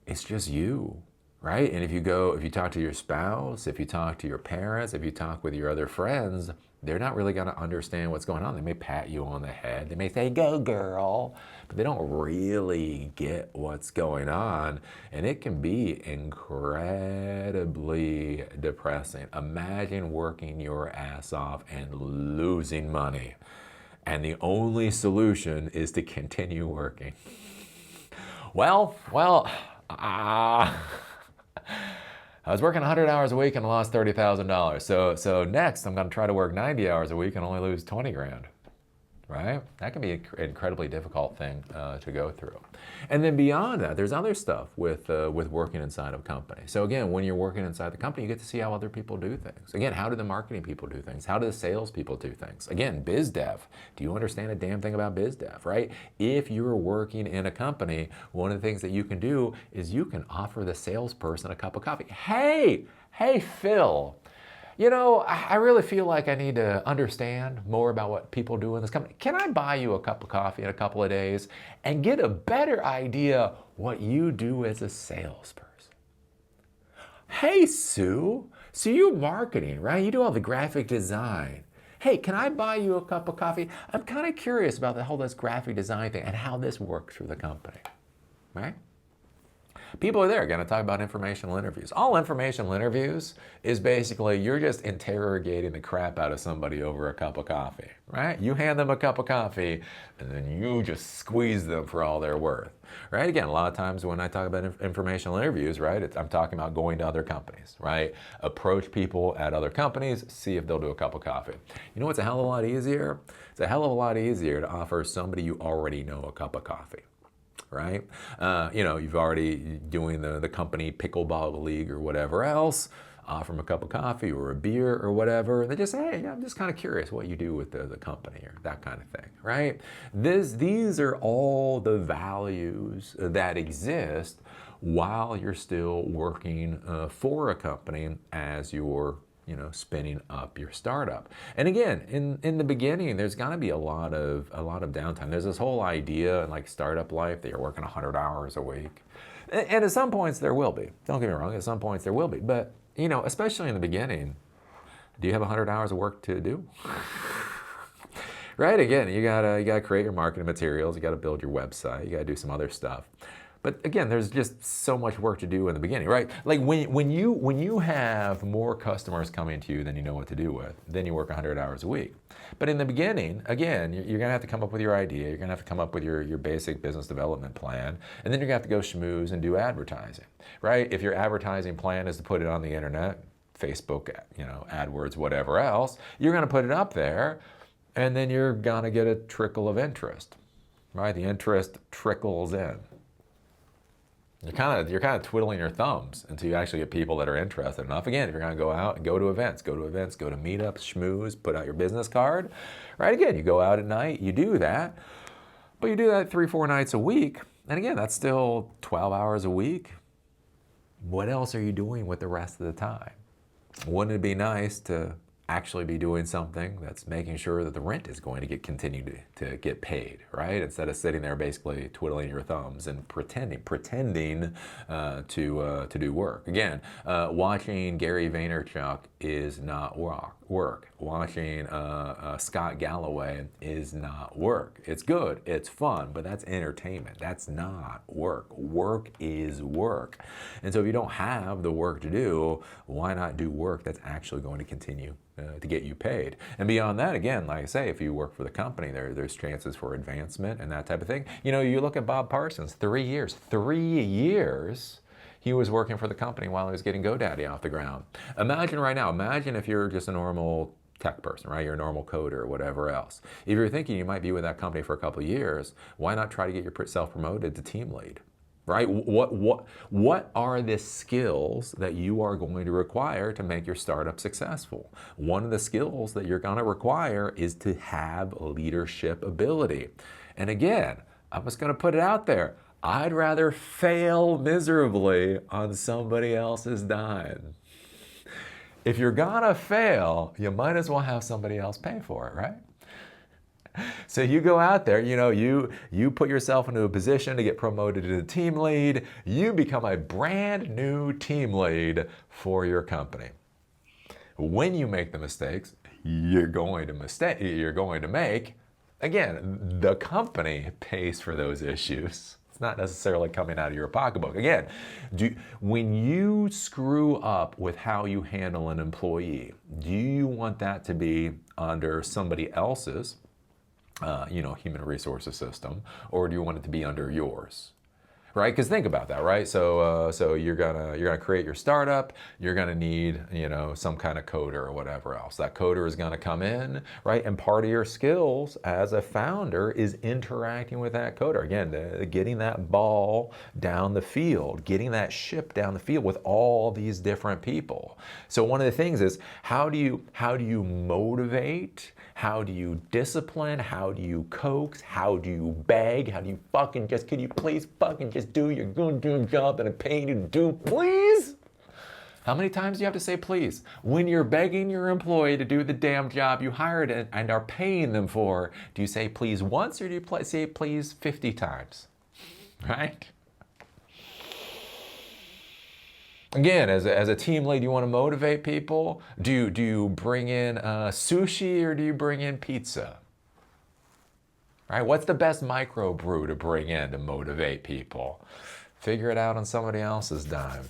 It's just you. right? And if you talk to your spouse, if you talk to your parents, if you talk with your other friends, they're not really going to understand what's going on. They may pat you on the head. They may say, go girl, but they don't really get what's going on. And it can be incredibly depressing. Imagine working your ass off and losing money. And the only solution is to continue working. I was working 100 hours a week and I lost $30,000. So next I'm going to try to work 90 hours a week and only lose 20 grand. Right? That can be an incredibly difficult thing to go through. And then beyond that, there's other stuff with working inside of a company. So again, when you're working inside the company, you get to see how other people do things. Again, how do the marketing people do things? How do the sales people do things? Again, biz dev. Do you understand a damn thing about biz dev, right? If you're working in a company, one of the things that you can do is you can offer the salesperson a cup of coffee. Hey, Phil. You know, I really feel like I need to understand more about what people do in this company. Can I buy you a cup of coffee in a couple of days and get a better idea what you do as a salesperson? Hey, Sue, so you're marketing, right? You do all the graphic design. Hey, can I buy you a cup of coffee? I'm kind of curious about the whole this graphic design thing and how this works through the company, right? People are there going to talk about informational interviews. All informational interviews is basically you're just interrogating the crap out of somebody over a cup of coffee, right? You hand them a cup of coffee and then you just squeeze them for all they're worth, right? Again, a lot of times when I talk about informational interviews, right, I'm talking about going to other companies, right? Approach people at other companies, see if they'll do a cup of coffee. You know what's a hell of a lot easier? It's a hell of a lot easier to offer somebody you already know a cup of coffee. Right? You've already doing the company pickleball league or whatever else, offer them a cup of coffee or a beer or whatever. And they just say, hey, I'm just kind of curious what you do with the company or that kind of thing, right? These are all the values that exist while you're still working for a company as your spinning up your startup. And again, in the beginning, there's gonna be a lot of downtime. There's this whole idea in like startup life that you're working 100 hours a week. And at some points there will be. Don't get me wrong, at some points there will be. But, especially in the beginning, do you have 100 hours of work to do? Right? Again, you gotta create your marketing materials, you gotta build your website, you gotta do some other stuff. But again, there's just so much work to do in the beginning, right? Like when you have more customers coming to you than you know what to do with, then you work 100 hours a week. But in the beginning, again, you're gonna have to come up with your idea, you're gonna have to come up with your basic business development plan, and then you're gonna have to go schmooze and do advertising, right? If your advertising plan is to put it on the internet, Facebook, AdWords, whatever else, you're gonna put it up there, and then you're gonna get a trickle of interest, right? The interest trickles in. You're kind of twiddling your thumbs until you actually get people that are interested enough. Again, if you're going to go out and go to events, go to meetups, schmooze, put out your business card, right? Again, you go out at night, you do that, but you do that 3-4 nights a week. And again, that's still 12 hours a week. What else are you doing with the rest of the time? Wouldn't it be nice to actually be doing something that's making sure that the rent is going to continue to get paid, right? Instead of sitting there basically twiddling your thumbs and pretending to do work. Again, watching Gary Vaynerchuk is not work. Watching Scott Galloway is not work. It's good, it's fun, but that's entertainment. That's not work. Work is work. And so if you don't have the work to do, why not do work that's actually going to continue to get you paid? And beyond that, again, like I say, if you work for the company, there's chances for advancement and that type of thing. You look at Bob Parsons, 3 years. 3 years he was working for the company while he was getting GoDaddy off the ground. Imagine right now, if you're just a normal tech person, right? You're a normal coder or whatever else. If you're thinking you might be with that company for a couple of years, why not try to get yourself promoted to team lead? Right? What are the skills that you are going to require to make your startup successful? One of the skills that you're going to require is to have leadership ability. And again, I'm just going to put it out there. I'd rather fail miserably on somebody else's dime. If you're gonna fail, you might as well have somebody else pay for it, right? So you go out there, you put yourself into a position to get promoted to the team lead. You become a brand new team lead for your company. When you make the mistakes you're going to make, again, the company pays for those issues. It's not necessarily coming out of your pocketbook. Again, when you screw up with how you handle an employee, do you want that to be under somebody else's human resources system, or do you want it to be under yours? Right? Because think about that, right? So you're gonna create your startup. You're gonna need some kind of coder or whatever else. That coder is gonna come in, right? And part of your skills as a founder is interacting with that coder. Again, getting that ball down the field, getting that ship down the field with all these different people. So one of the things is how do you motivate? How do you discipline? How do you coax? How do you beg? How do you can you please fucking just do your good job that I'm paying you to do, please? How many times do you have to say please? When you're begging your employee to do the damn job you hired and are paying them for, do you say please once or do you say please 50 times? Right? Again, as a team lead, you want to motivate people. Do you bring in sushi or do you bring in pizza? Right? What's the best microbrew to bring in to motivate people? Figure it out on somebody else's dime.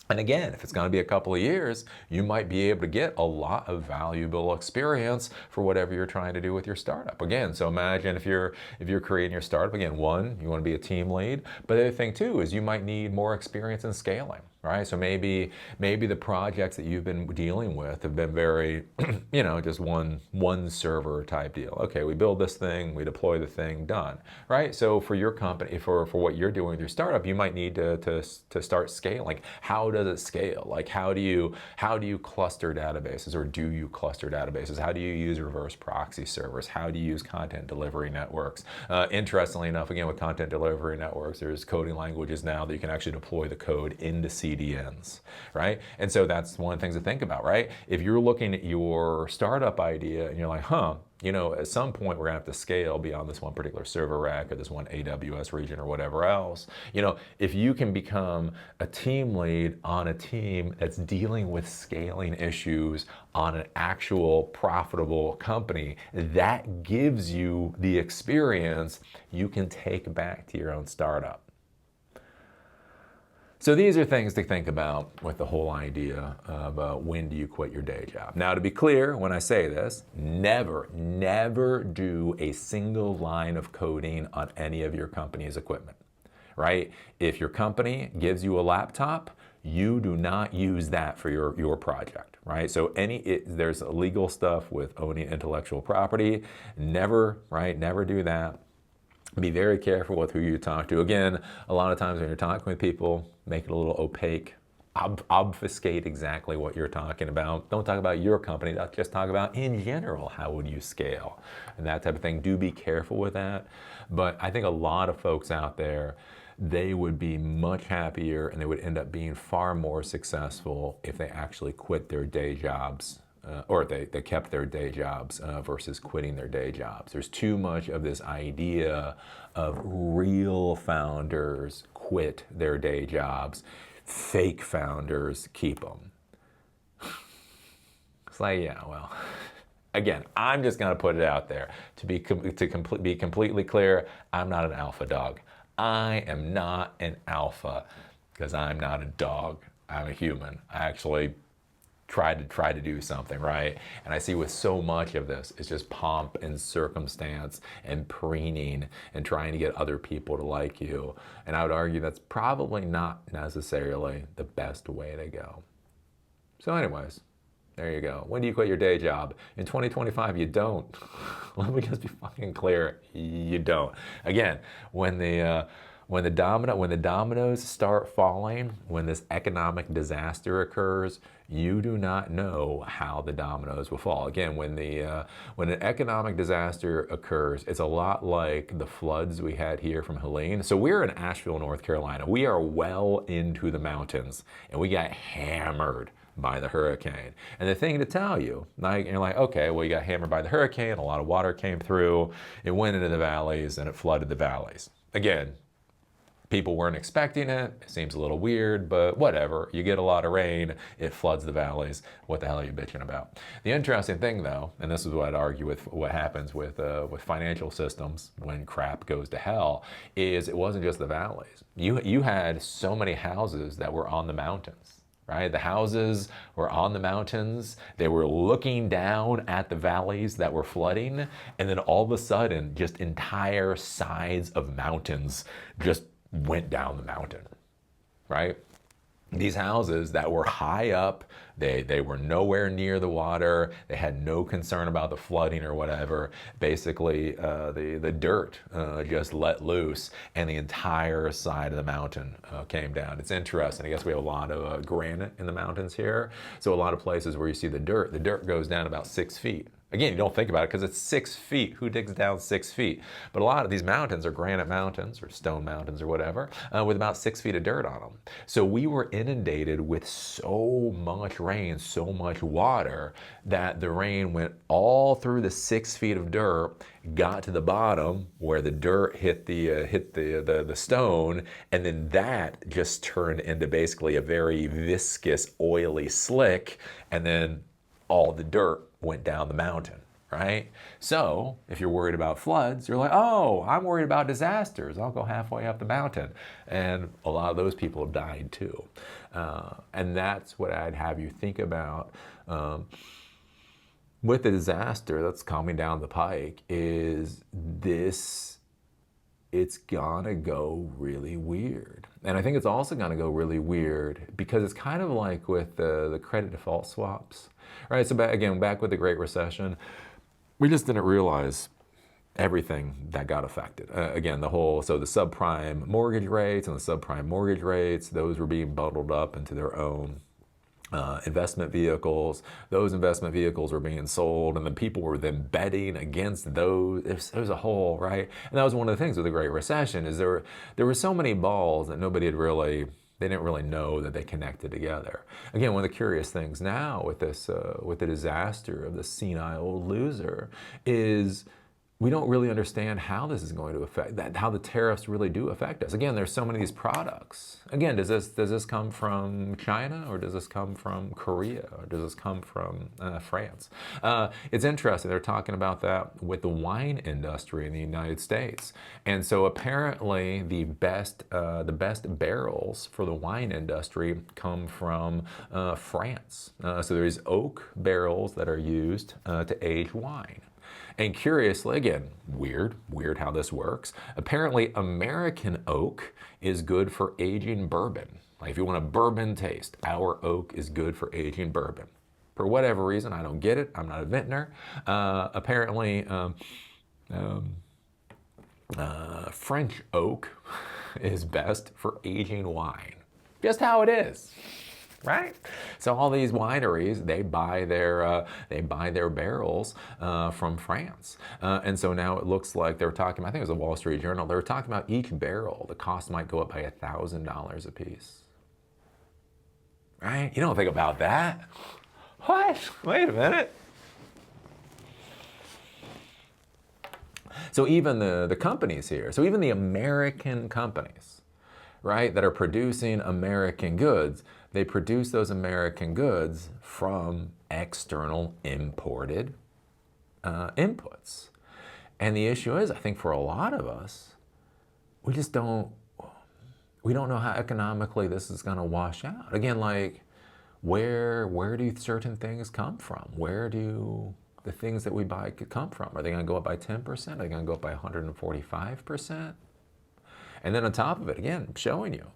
And again, if it's going to be a couple of years, you might be able to get a lot of valuable experience for whatever you're trying to do with your startup. Again, so imagine if you're creating your startup, again, one, you want to be a team lead, but the other thing too is you might need more experience in scaling. Right? So maybe the projects that you've been dealing with have been very, just one server type deal. Okay, we build this thing, we deploy the thing, done. Right? So for your company, for what you're doing with your startup, you might need to start scaling. Like, how does it scale? Like, how do you cluster databases, or do you cluster databases? How do you use reverse proxy servers? How do you use content delivery networks? Interestingly enough, again, with content delivery networks, there's coding languages now that you can actually deploy the code into CDNs, right? And so that's one of the things to think about, right? If you're looking at your startup idea and you're like, at some point we're gonna have to scale beyond this one particular server rack or this one AWS region or whatever else. If you can become a team lead on a team that's dealing with scaling issues on an actual profitable company, that gives you the experience you can take back to your own startup. So these are things to think about with the whole idea of when do you quit your day job. Now, to be clear, when I say this, never do a single line of coding on any of your company's equipment, right? If your company gives you a laptop, you do not use that for your project, right? So there's legal stuff with owning intellectual property. Never do that. Be very careful with who you talk to. Again, a lot of times when you're talking with people, make it a little opaque. Obfuscate exactly what you're talking about. Don't talk about your company, just talk about in general, how would you scale? And that type of thing. Do be careful with that. But I think a lot of folks out there, they would be much happier and they would end up being far more successful if they actually quit their day jobs. Or they kept their day jobs versus quitting their day jobs. There's too much of this idea of real founders quit their day jobs, fake founders keep them. It's like, yeah, well, again, I'm just going to put it out there. To be completely clear, I'm not an alpha dog. I am not an alpha because I'm not a dog. I'm a human. I actually try to do something, right? And I see with so much of this, it's just pomp and circumstance and preening and trying to get other people to like you. And I would argue that's probably not necessarily the best way to go. So anyways, there you go. When do you quit your day job? In 2025, you don't. Let me just be fucking clear, you don't. Again, when the dominoes start falling, when this economic disaster occurs, you do not know how the dominoes will fall. Again, when an economic disaster occurs, it's a lot like the floods we had here from Helene. So we're in Asheville, North Carolina. We are well into the mountains, and we got hammered by the hurricane. And the thing to tell you, like, you're like, okay, well, you got hammered by the hurricane, a lot of water came through, it went into the valleys, and it flooded the valleys. Again, people weren't expecting it. It seems a little weird, but whatever. You get a lot of rain, it floods the valleys. What the hell are you bitching about? The interesting thing, though, and this is what I'd argue with what happens with financial systems when crap goes to hell, is it wasn't just the valleys. You had so many houses that were on the mountains. Right? The houses were on the mountains. They were looking down at the valleys that were flooding. And then all of a sudden, just entire sides of mountains just went down the mountain, right? These houses that were high up, they were nowhere near the water. They had no concern about the flooding or whatever. Basically, the dirt just let loose, and the entire side of the mountain came down. It's interesting. I guess we have a lot of granite in the mountains here. So a lot of places where you see the dirt goes down about 6 feet. Again, you don't think about it because it's 6 feet. Who digs down 6 feet? But a lot of these mountains are granite mountains or stone mountains or whatever, with about 6 feet of dirt on them. So we were inundated with so much rain, so much water, that the rain went all through the 6 feet of dirt, got to the bottom where the dirt hit the stone, and then that just turned into basically a very viscous, oily slick, and then all the dirt went down the mountain, right? So if you're worried about floods, you're like, oh, I'm worried about disasters. I'll go halfway up the mountain. And a lot of those people have died too. And that's what I'd have you think about with the disaster that's coming down the pike is this, it's gonna go really weird. And I think it's also gonna go really weird because it's kind of like with the credit default swaps, right? So back with the Great Recession, we just didn't realize everything that got affected. Again, the subprime mortgage rates and the subprime mortgage rates, those were being bundled up into their own investment vehicles. Those investment vehicles were being sold, and then people were then betting against those. It was a whole, right? And that was one of the things with the Great Recession is there were so many balls that they didn't really know that they connected together. Again, one of the curious things now with this, with the disaster of the senile old loser is we don't really understand how this is going to affect that, how the tariffs really do affect us. Again, there's so many of these products. Again, does this come from China, or does this come from Korea, or does this come from France? It's interesting. They're talking about that with the wine industry in the United States. And so apparently the best barrels for the wine industry come from France. So there's oak barrels that are used to age wine. And curiously, again, weird how this works. Apparently, American oak is good for aging bourbon. Like if you want a bourbon taste, our oak is good for aging bourbon. For whatever reason, I don't get it. I'm not a vintner. Apparently, French oak is best for aging wine. Just how it is. Right? So all these wineries, they buy their barrels from France. And so now it looks like they were talking, I think it was the Wall Street Journal, they were talking about each barrel, the cost might go up by $1,000 a piece. Right? You don't think about that. What? Wait a minute. So even the companies here, so even the American companies, right, that are producing American goods, they produce those American goods from external imported inputs. And the issue is, I think for a lot of us, we don't know how economically this is gonna wash out. Again, like, where do certain things come from? Where do the things that we buy come from? Are they gonna go up by 10%? Are they gonna go up by 145%? And then on top of it, again, showing you,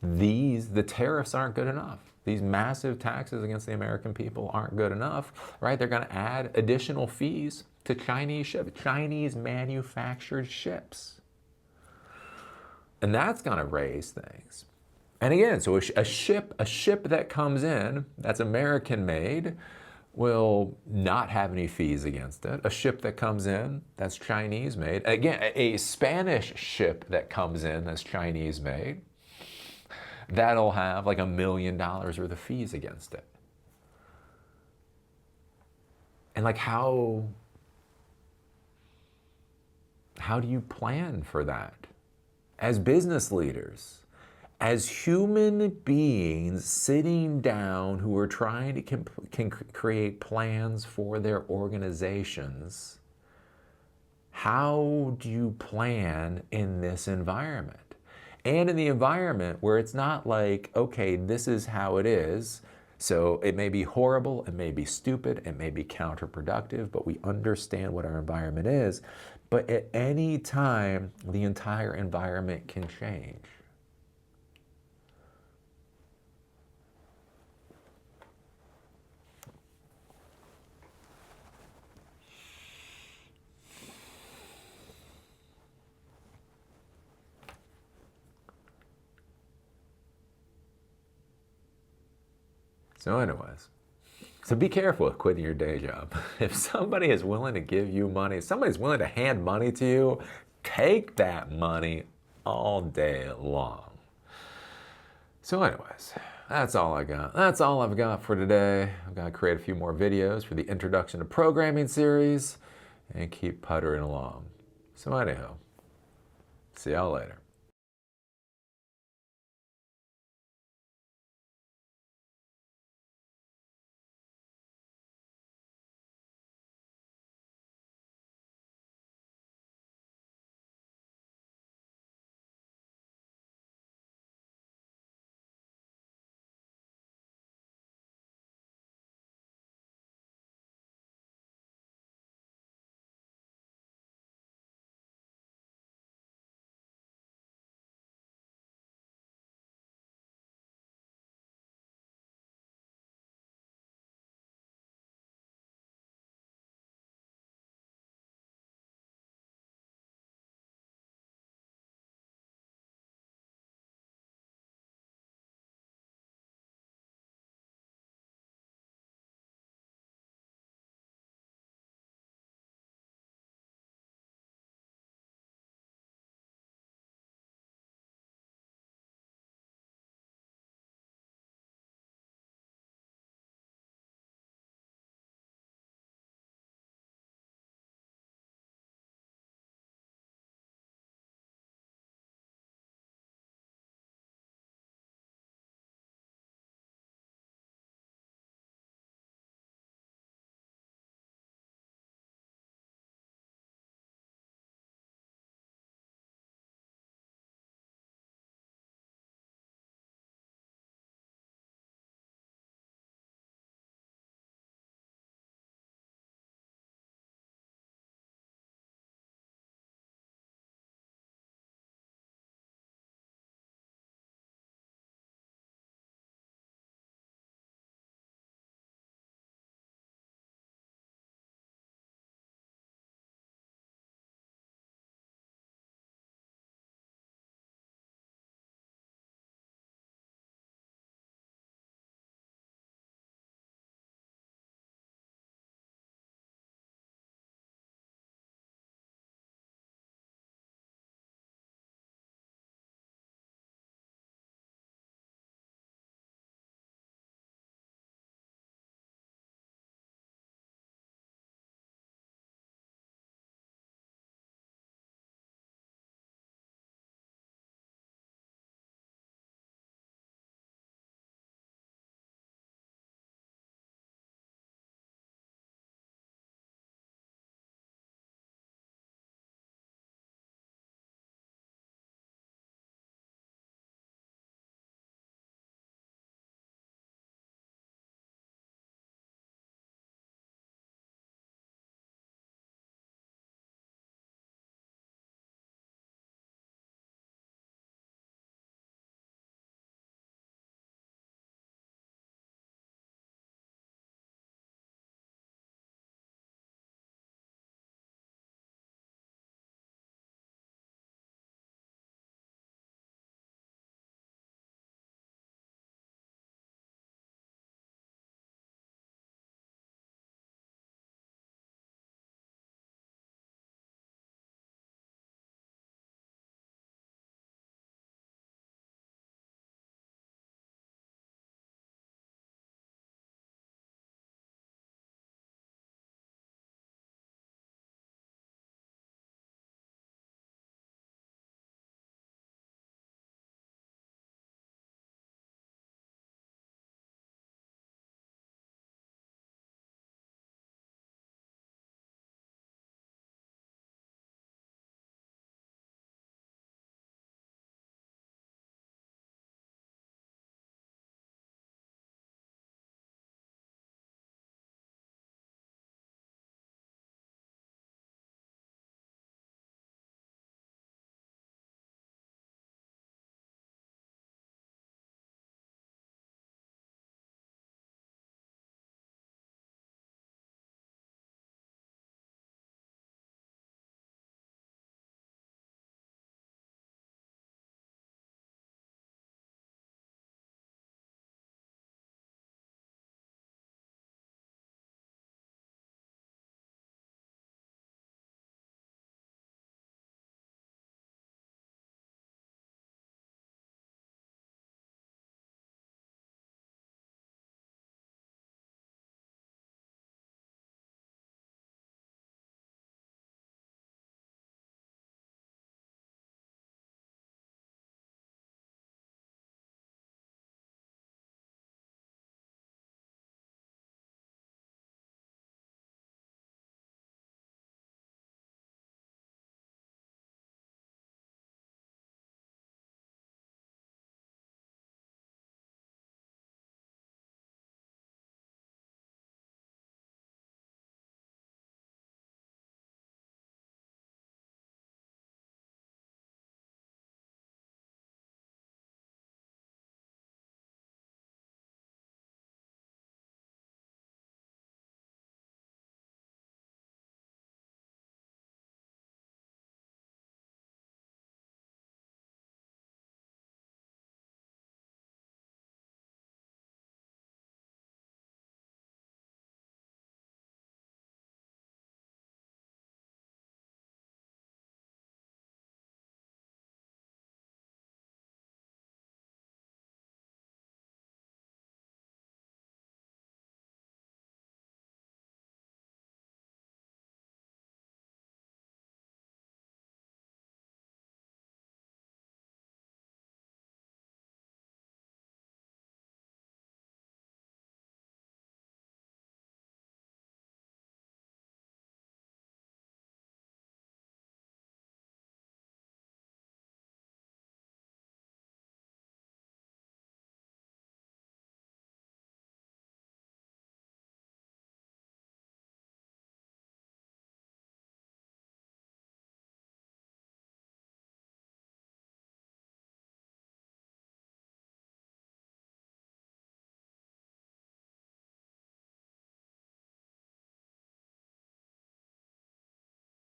the tariffs aren't good enough. These massive taxes against the American people aren't good enough, right? They're going to add additional fees to Chinese manufactured ships. And that's going to raise things. And again, so a ship that comes in that's American made will not have any fees against it. A ship that comes in that's Chinese made, again, a Spanish ship that comes in that's Chinese made, that'll have like $1 million worth of fees against it. And like how do you plan for that? As business leaders, as human beings sitting down who are trying to create plans for their organizations, how do you plan in this environment? And in the environment where it's not like, okay, this is how it is. So it may be horrible, it may be stupid, it may be counterproductive, but we understand what our environment is. But at any time, the entire environment can change. So anyways, so be careful with quitting your day job. If somebody is willing to give you money, if somebody's willing to hand money to you, take that money all day long. So anyways, that's all I got. That's all I've got for today. I've got to create a few more videos for the Introduction to Programming series and keep puttering along. So anyhow, see y'all later.